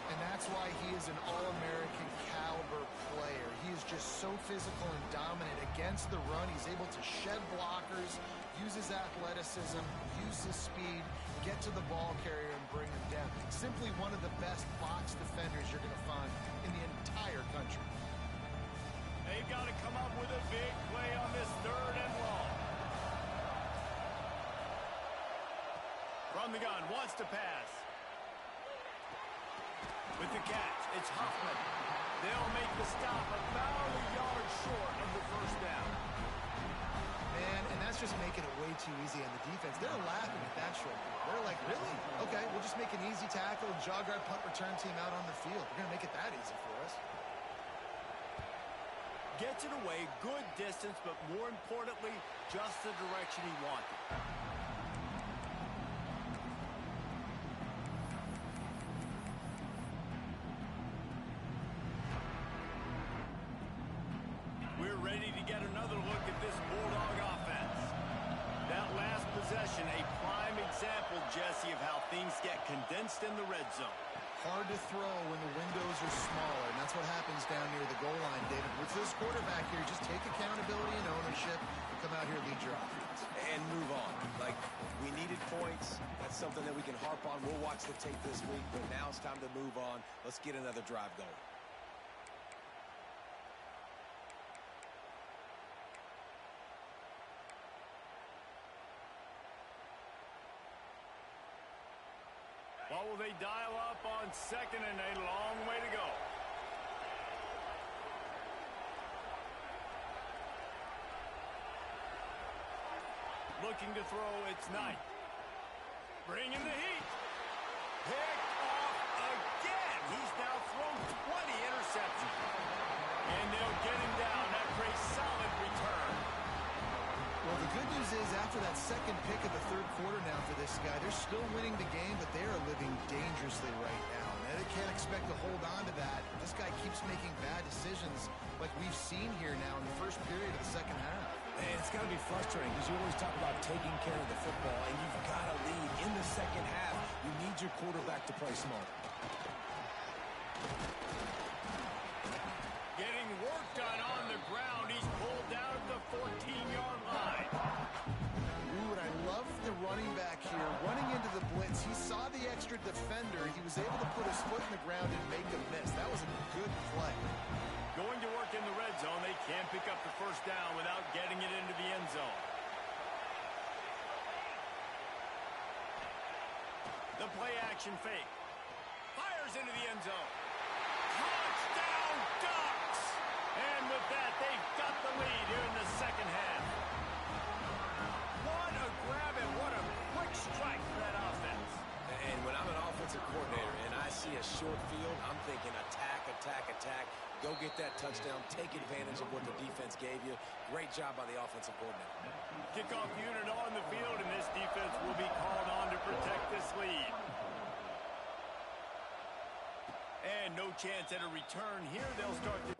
Speaker 2: And that's why he is an All-American caliber player. He is just so physical and dominant against the run. He's able to shed blockers, use his athleticism, use his speed, get to the ball carrier and bring him down. Simply one of the best box defenders you're going to find in the entire country.
Speaker 1: They've got to come up with a big play on this 3rd and long. From the gun, wants to pass. With the catch, it's Huffman. They'll make the stop about a yard short of the first down.
Speaker 2: Man, and that's just making it way too easy on the defense. They're laughing at that short field. They're like, really? Okay, we'll just make an easy tackle and jog our punt return team out on the field. We're going to make it that easy for us.
Speaker 1: Gets it away, good distance, but more importantly, just the direction he wanted. We're ready to get another look at this Bulldog offense. That last possession, a prime example, Jesse, of how things get condensed in the red zone.
Speaker 2: Hard to throw when the windows are smaller, and that's what happens down near the goal line, David. With this quarterback here, just take accountability and ownership and come out here and lead your offense.
Speaker 3: And move on. Like, we needed points. That's something that we can harp on. We'll watch the tape this week, but now it's time to move on. Let's get another drive going.
Speaker 1: What will they dial up on second and a long way to go? Looking to throw, it's Knight. Bringing the heat. Picked off again. He's now thrown 20 interceptions. And they'll get him down after a solid return.
Speaker 2: Well, the good news is after that second pick of the third quarter now for this guy, they're still winning the game, but they are living dangerously right now. Now, they can't expect to hold on to that. This guy keeps making bad decisions like we've seen here now in the first period of the second half.
Speaker 3: And it's got to be frustrating because you always talk about taking care of the football, and you've got to lead in the second half. You need your quarterback to play smart.
Speaker 1: Getting work done on the ground. He's pulled down at the 14-yard line.
Speaker 2: Ooh, and I love the running back here. Running into the blitz, he saw the extra defender. He was able to put his foot in the ground and make a miss. That was a good play.
Speaker 1: Going to work in the red zone. They can't pick up the first down without getting it into the end zone. The play action fake. Fires into the end zone. Touchdown Ducks! And with that, they've got the lead here in the second half. What a grab and what a quick strike for that offense.
Speaker 3: And when I'm an offensive coordinator and I see a short field, I'm thinking attack, attack, attack. Go get that touchdown. Take advantage of what the defense gave you. Great job by the offensive coordinator.
Speaker 1: Kickoff unit on the field, and this defense will be called on to protect this lead. And no chance at a return here. They'll start to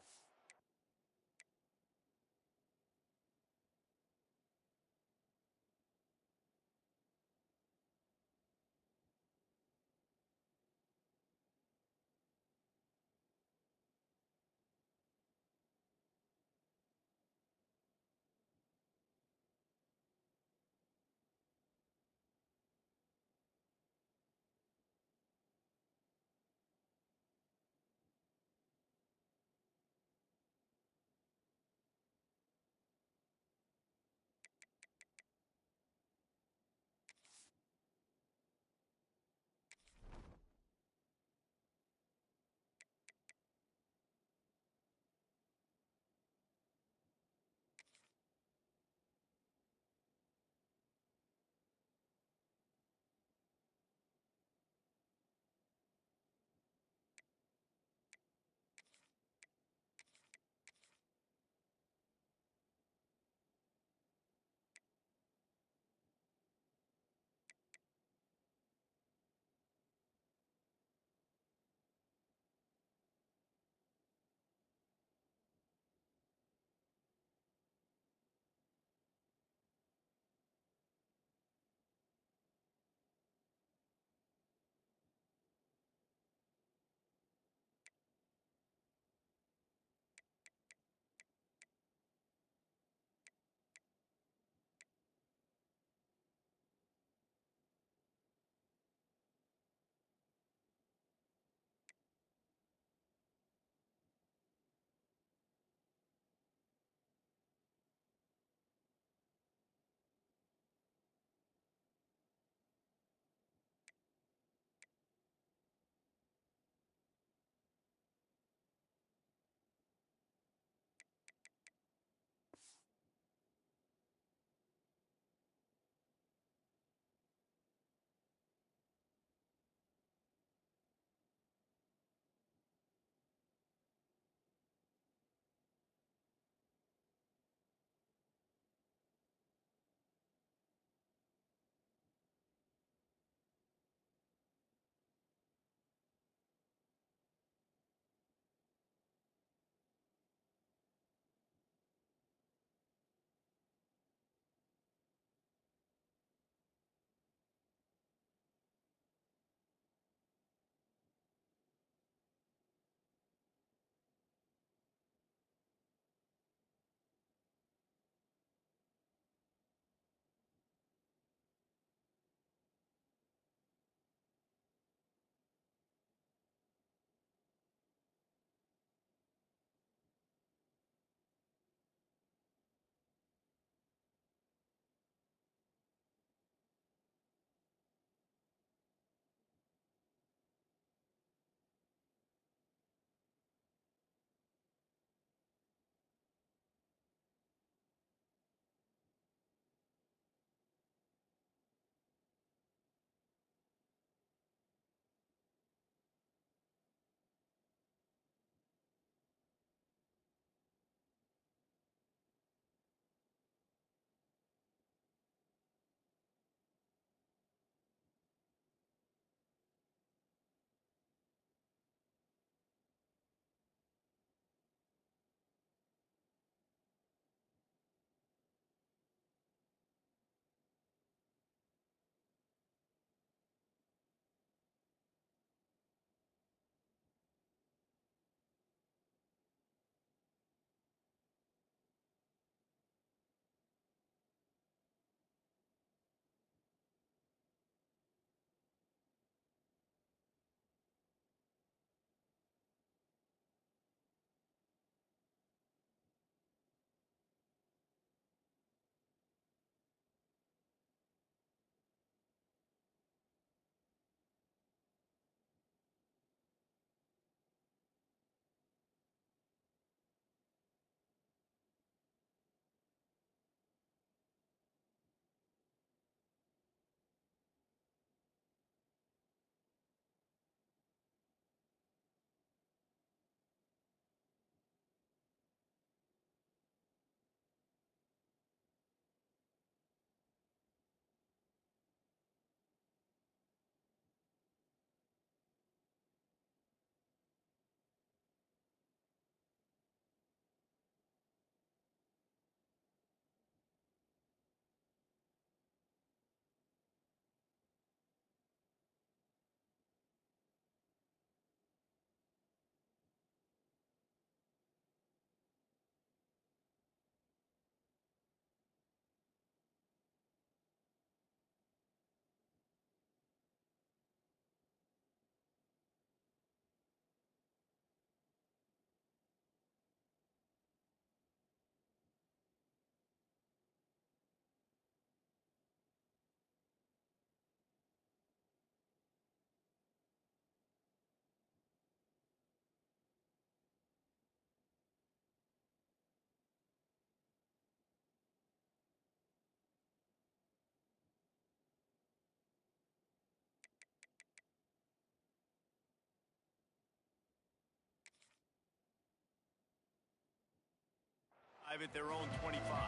Speaker 1: drive at their own 25.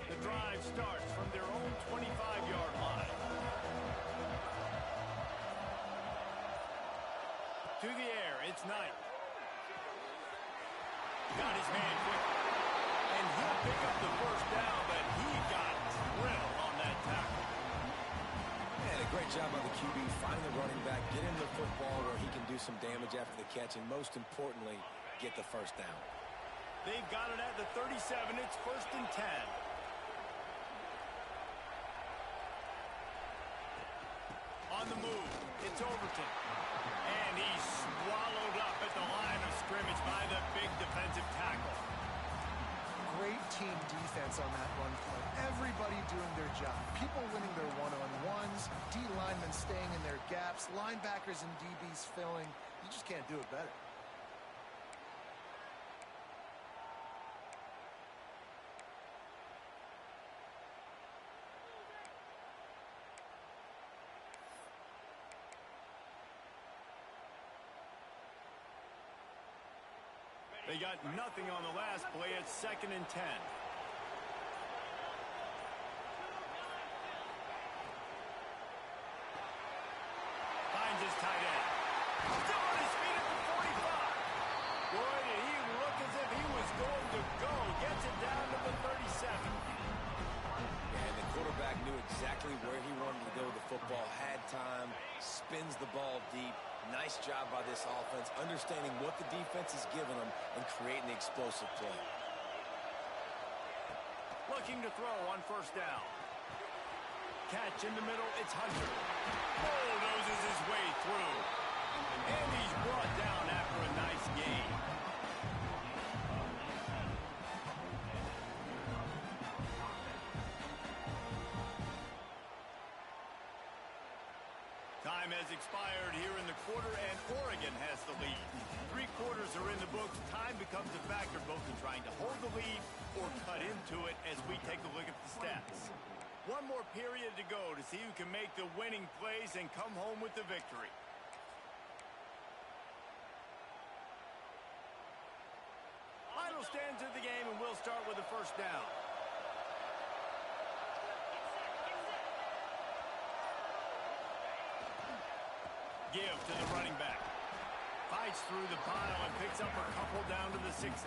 Speaker 1: The drive starts from their own 25-yard line. To the air, it's Knight. Got his man quick. And he'll pick up the first down, but he got drilled on that tackle.
Speaker 3: And a great job by the QB finding the running back, get him the football where he can do some damage after the catch, and most importantly, get the first down.
Speaker 1: They've got it at the 37. It's 1st and 10. On the move, it's Overton. And he's swallowed up at the line of scrimmage by the big defensive tackle.
Speaker 2: Great team defense on that run play. Everybody doing their job. People winning their one-on-ones, D linemen staying in their gaps, linebackers and DBs filling. You just can't do it better.
Speaker 1: They got nothing on the last play. It's 2nd and 10. Finds his tight end. Still on his feet at the 45. Boy, did he look as if he was going to go. Gets it down to the 37.
Speaker 3: And the quarterback knew exactly where he wanted to go with the football, had time, spins the ball deep. Nice job by this offense, understanding what the defense is giving them and creating the explosive play.
Speaker 1: Looking to throw on 1st down. Catch in the middle, it's Hunter. Bulldozes his way through. And he's brought down after a nice gain. Time has expired here in the quarter, and Oregon has the lead. 3 quarters are in the books. Time becomes a factor both in trying to hold the lead or cut into it as we take a look at the stats. One more period to go to see who can make the winning plays and come home with the victory. Final stands of the game, and we'll start with the 1st down. Give to the running back. Fights through the pile and picks up a couple down to the 16.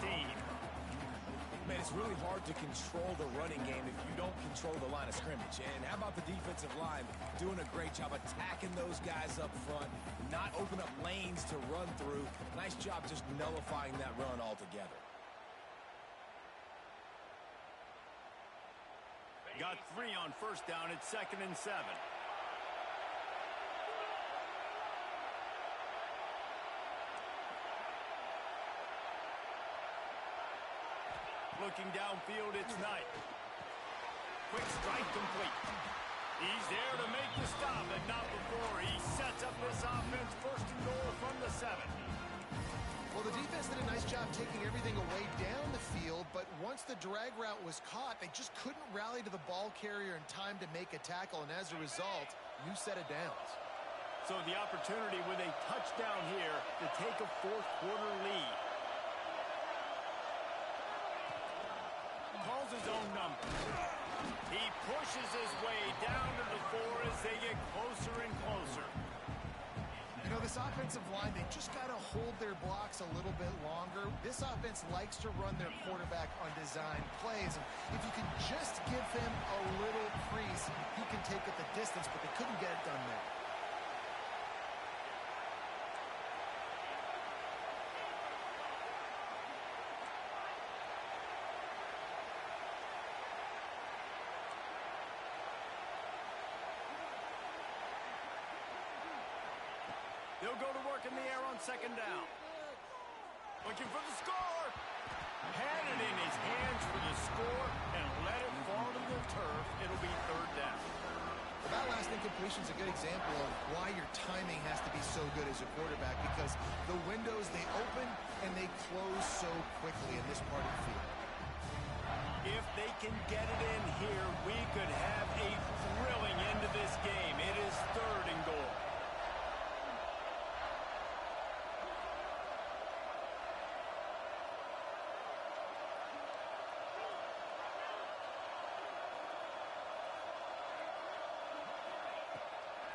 Speaker 3: Man, it's really hard to control the running game if you don't control the line of scrimmage. And how about the defensive line doing a great job attacking those guys up front, not open up lanes to run through. Nice job just nullifying that run altogether.
Speaker 1: Got 3 on 1st down. It's 2nd and 7. Looking downfield, it's Knight. Quick strike complete. He's there to make the stop, but not before. He sets up this offense 1st and goal from the 7.
Speaker 2: Well, the defense did a nice job taking everything away down the field, but once the drag route was caught, they just couldn't rally to the ball carrier in time to make a tackle, and as a result, new set of downs.
Speaker 1: So the opportunity with a touchdown here to take a 4th quarter lead. Calls his own number. He pushes his way down to the 4 as they get closer and closer.
Speaker 2: You know, this offensive line, they just got to hold their blocks a little bit longer. This offense likes to run their quarterback on design plays. And if you can just give him a little crease, he can take it the distance, but they couldn't get it done there.
Speaker 1: They'll go to work in the air on 2nd down. Looking for the score. Had it in his hands for the score and let it fall to the turf. It'll be 3rd down.
Speaker 2: Well, that last incompletion is a good example of why your timing has to be so good as a quarterback, because the windows, they open and they close so quickly in this part of the field.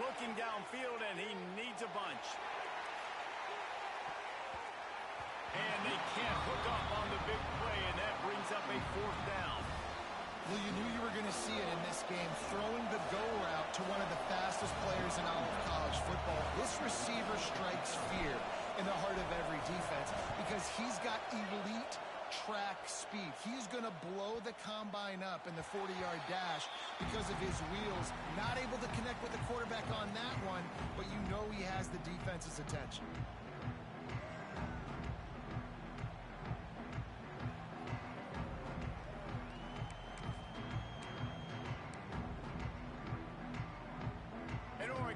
Speaker 1: Looking downfield, and he needs a bunch. And they can't hook up on the big play, and that brings up a 4th down.
Speaker 2: Well, you knew you were going to see it in this game, throwing the go route to one of the fastest players in all of college football. This receiver strikes fear in the heart of every defense because he's got elite track speed. He's going to blow the combine up in the 40-yard dash because of his wheels. Not able to connect with the quarterback on that one, but you know he has the defense's attention.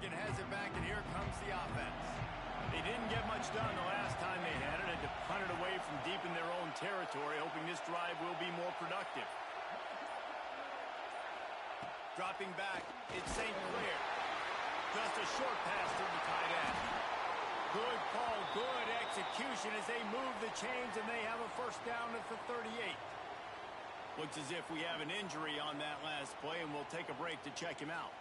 Speaker 1: Has it back, and here comes the offense. They didn't get much done the last time they had it, and to punt it away from deep in their own territory, hoping this drive will be more productive. Dropping back, it's St. Clair. Just a short pass to the tight end. Good call, good execution as they move the chains, and they have a 1st down at the 38. Looks as if we have an injury on that last play, and we'll take a break to check him out.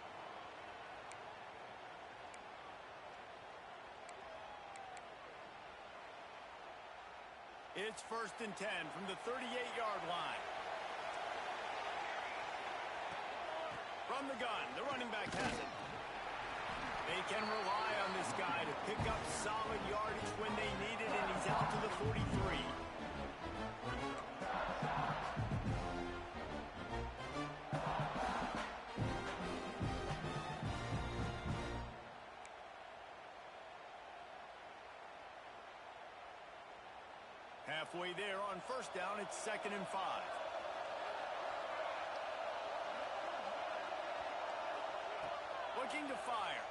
Speaker 1: It's 1st and 10 from the 38-yard line. From the gun, the running back has it. They can rely on this guy to pick up solid yardage when they need it, and he's out to the 43. Halfway there on 1st down, it's 2nd and 5. Looking to fire.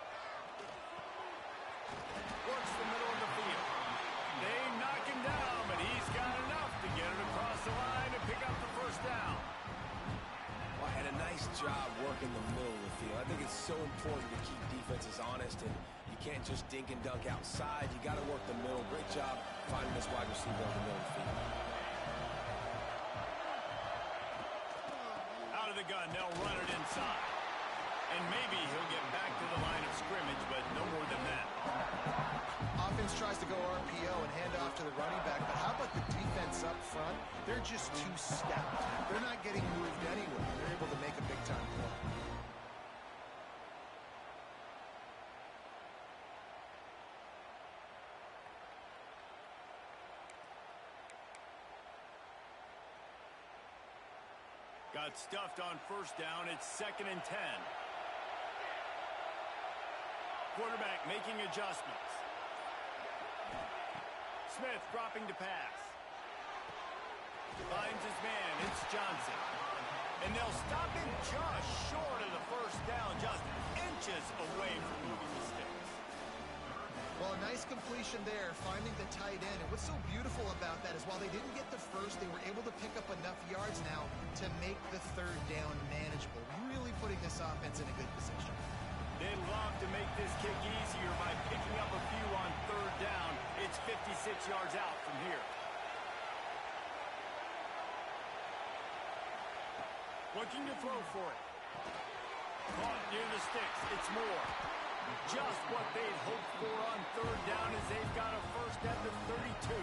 Speaker 1: Works the middle of the field. They knock him down, but he's got enough to get it across the line and pick up the 1st down.
Speaker 3: Well, had a nice job working the middle of the field. I think it's so important to keep defenses honest, and you can't just dink and dunk outside. You got to work the middle. Great job finding this wide receiver on the middle of the field.
Speaker 1: Out of the gun, they'll run it inside. And maybe he'll get back to the line of scrimmage, but no more than that.
Speaker 2: Offense tries to go RPO and hand off to the running back, but how about the defense up front? They're just too stout. They're not getting moved anywhere. They're able to make a big-time play.
Speaker 1: Got stuffed on 1st down. It's 2nd and 10. Quarterback making adjustments. Smith dropping to pass. Finds his man. It's Johnson. And they'll stop him just short of the 1st down, just inches away from moving the sticks.
Speaker 2: Well, a nice completion there, finding the tight end. And what's so beautiful about that is while they didn't get the first, they were able to pick up enough yards now to make the 3rd down manageable. Really putting this offense in a good position.
Speaker 1: They'd love to make this kick easier by picking up a few on 3rd down. It's 56 yards out from here. Looking to throw for it. Caught near the sticks. It's Moore. Just what they'd hoped for on 3rd down as they've got a 1st at the 32.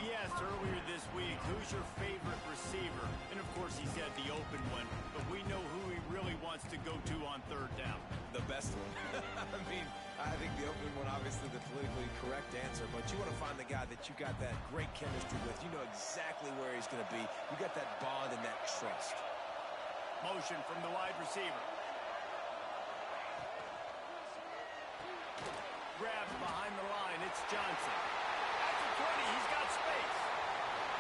Speaker 1: We asked earlier this week, who's your favorite receiver? And of course he said the open one, but we know who he really wants to go to on 3rd down.
Speaker 3: The best one. I mean, I think the open one, obviously the politically correct answer, but you want to find the guy that you got that great chemistry with. You know exactly where he's going to be. You got that bond and that trust.
Speaker 1: Motion from the wide receiver. Grabs behind the line. It's Johnson. At the 20, he's got space.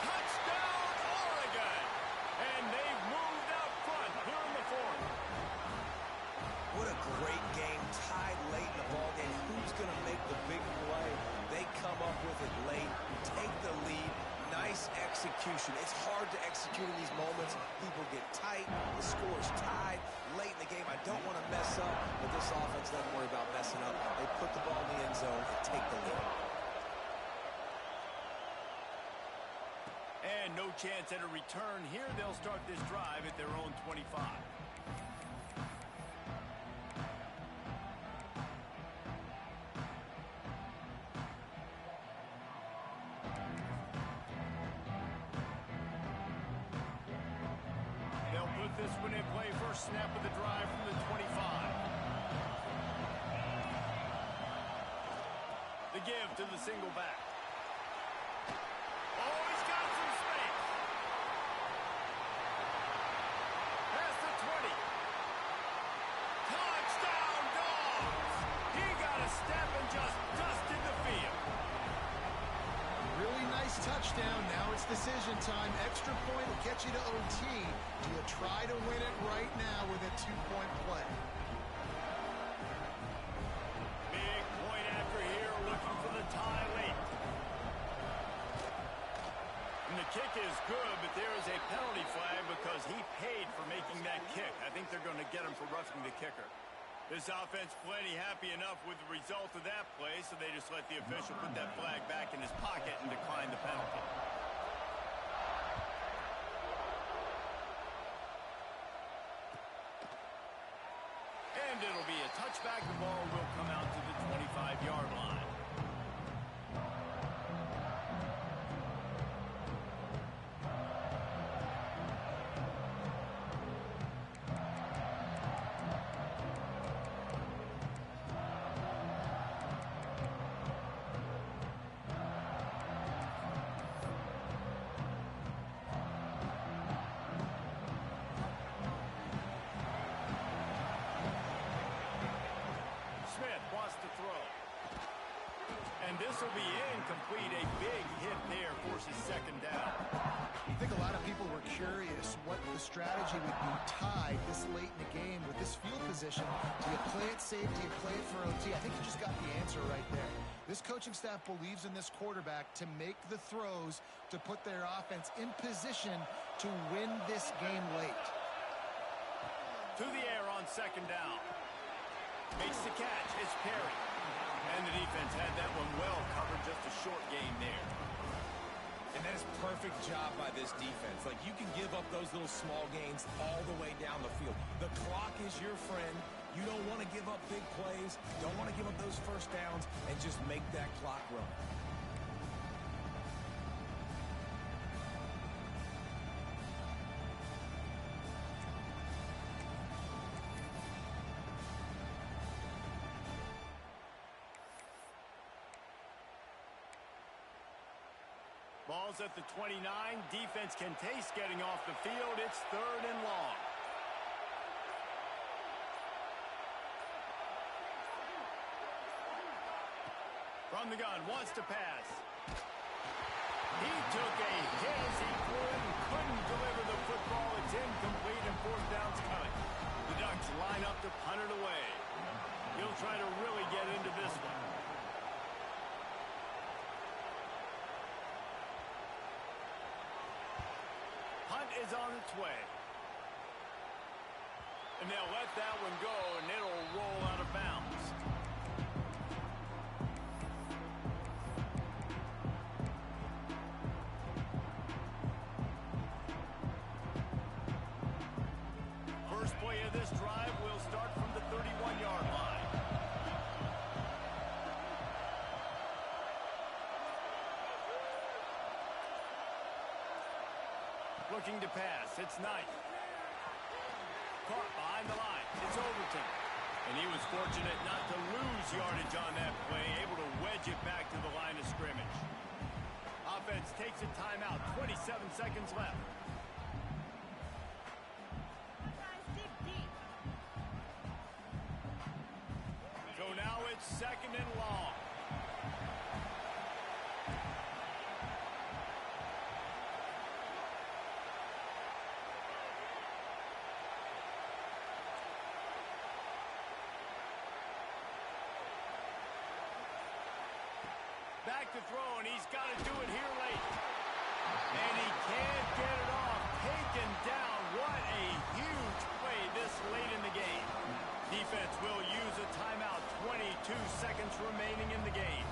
Speaker 1: Touchdown, Oregon! And they've moved out front here in the 4th.
Speaker 3: What a great game, tied late in the ballgame. Who's going to make the big play? They come up with it late, take the lead. Nice execution. It's hard to execute in these moments. People get tight. The score's tied late in the game. I don't want to mess up, but this offense doesn't worry about messing up. They put the ball in the end zone and take the lead.
Speaker 1: And no chance at a return here. They'll start this drive at their own 25. this one in play. First snap of the drive from the 25. The give to the single back. Oh, he's got some space. Past the 20. Touchdown, Dogs! He got a step and just dusted the field.
Speaker 2: Really nice touchdown. Now it's decision time. Extra point will get you to OT. Do you try to win it right now with a 2-point play?
Speaker 1: Big point after here, looking for the tie late. And the kick is good, but there is a penalty flag because he paid for making that kick. I think they're going to get him for roughing the kicker. This offense plenty happy enough with the result of that play, so they just let the official put that flag back in his pocket and decline the penalty. And it'll be a touchback. The ball will come out to the 25-yard line. Smith wants to throw. And this will be incomplete. A big hit there forces second down.
Speaker 2: I think a lot of people were curious what the strategy would be tied this late in the game with this field position. Do you play it safe? Do you play it for OT? I think you just got the answer right there. This coaching staff believes in this quarterback to make the throws to put their offense in position to win this game late.
Speaker 1: To the air on second down. Makes the catch. It's Perry. And the defense had that one well covered. Just a short gain there.
Speaker 3: And that is perfect job by this defense. Like, you can give up those little small gains all the way down the field. The clock is your friend. You don't want to give up big plays. Don't want to give up those first downs and just make that clock run.
Speaker 1: Ball's at the 29. Defense can taste getting off the field. It's third and long. From the gun, wants to pass. He took a hit as he threw it and couldn't deliver the football. It's incomplete and fourth down's coming. The Ducks line up to punt it away. He'll try to really get into this one. Punt is on its way. And they'll let that one go, and it'll roll out of bounds. First play of this drive will start from the 31-yard line. Looking to pass. It's Knight. Caught behind the line. It's Overton. And he was fortunate not to lose yardage on that play, able to wedge it back to the line of scrimmage. Offense takes a timeout. 27 seconds left. So now it's second and long. Back to throw, and he's got to do it here late. And he can't get it off. Taken down. What a huge play this late in the game. Defense will use a timeout. 22 seconds remaining in the game.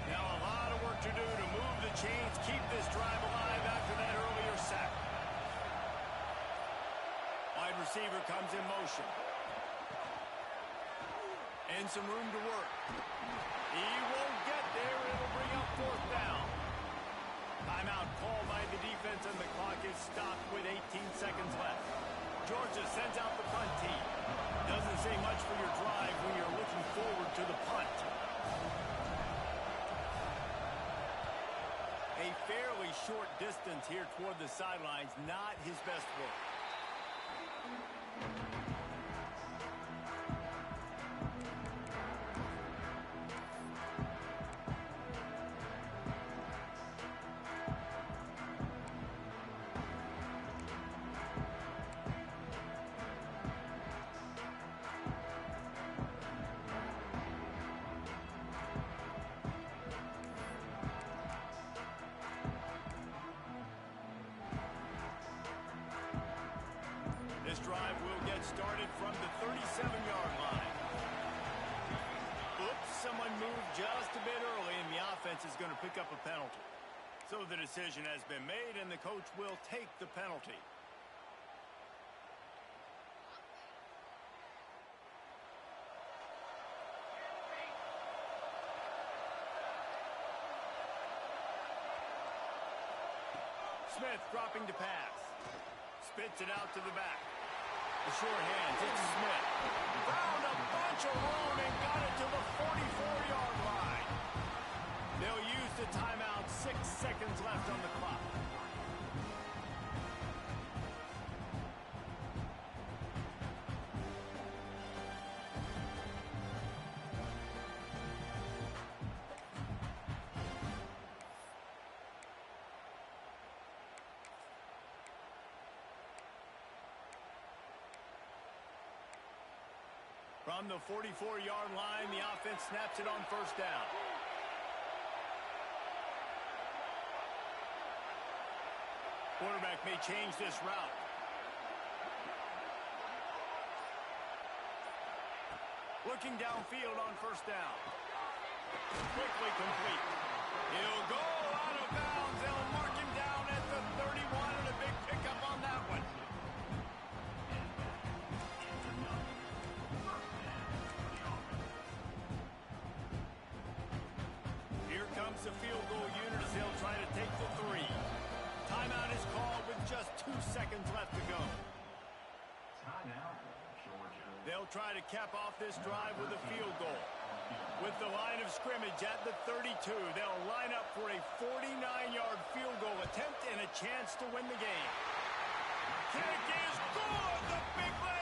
Speaker 1: Now a lot of work to do to move the chains, keep this drive alive after that earlier sack. Wide receiver comes in motion. And And some room to work. He won't get there. It'll bring up fourth down. Timeout called by the defense, and the clock is stopped with 18 seconds left. Georgia sends out the punt team. Doesn't say much for your drive when you're looking forward to the punt. A fairly short distance here toward the sidelines, not his best work. This drive will get started from the 37-yard line. Oops, someone moved just a bit early, and the offense is going to pick up a penalty. So the decision has been made, and the coach will take the penalty. Smith dropping to pass. Spits it out to the back. The short hands, it's Smith. Found a bunch of room and got it to the 44-yard line. They'll use the timeout. 6 seconds left on the clock. From the 44-yard line, the offense snaps it on first down. Quarterback may change this route. Looking downfield on first down. Quickly complete. He'll go out of bounds. They'll mark him down at the 31, and a big pickup on that one. Comes the field goal unit as they'll try to take the 3. Timeout is called with just 2 seconds left to go. They'll try to cap off this drive with a field goal. With the line of scrimmage at the 32, they'll line up for a 49-yard field goal attempt and a chance to win the game. Kick is good! The big leg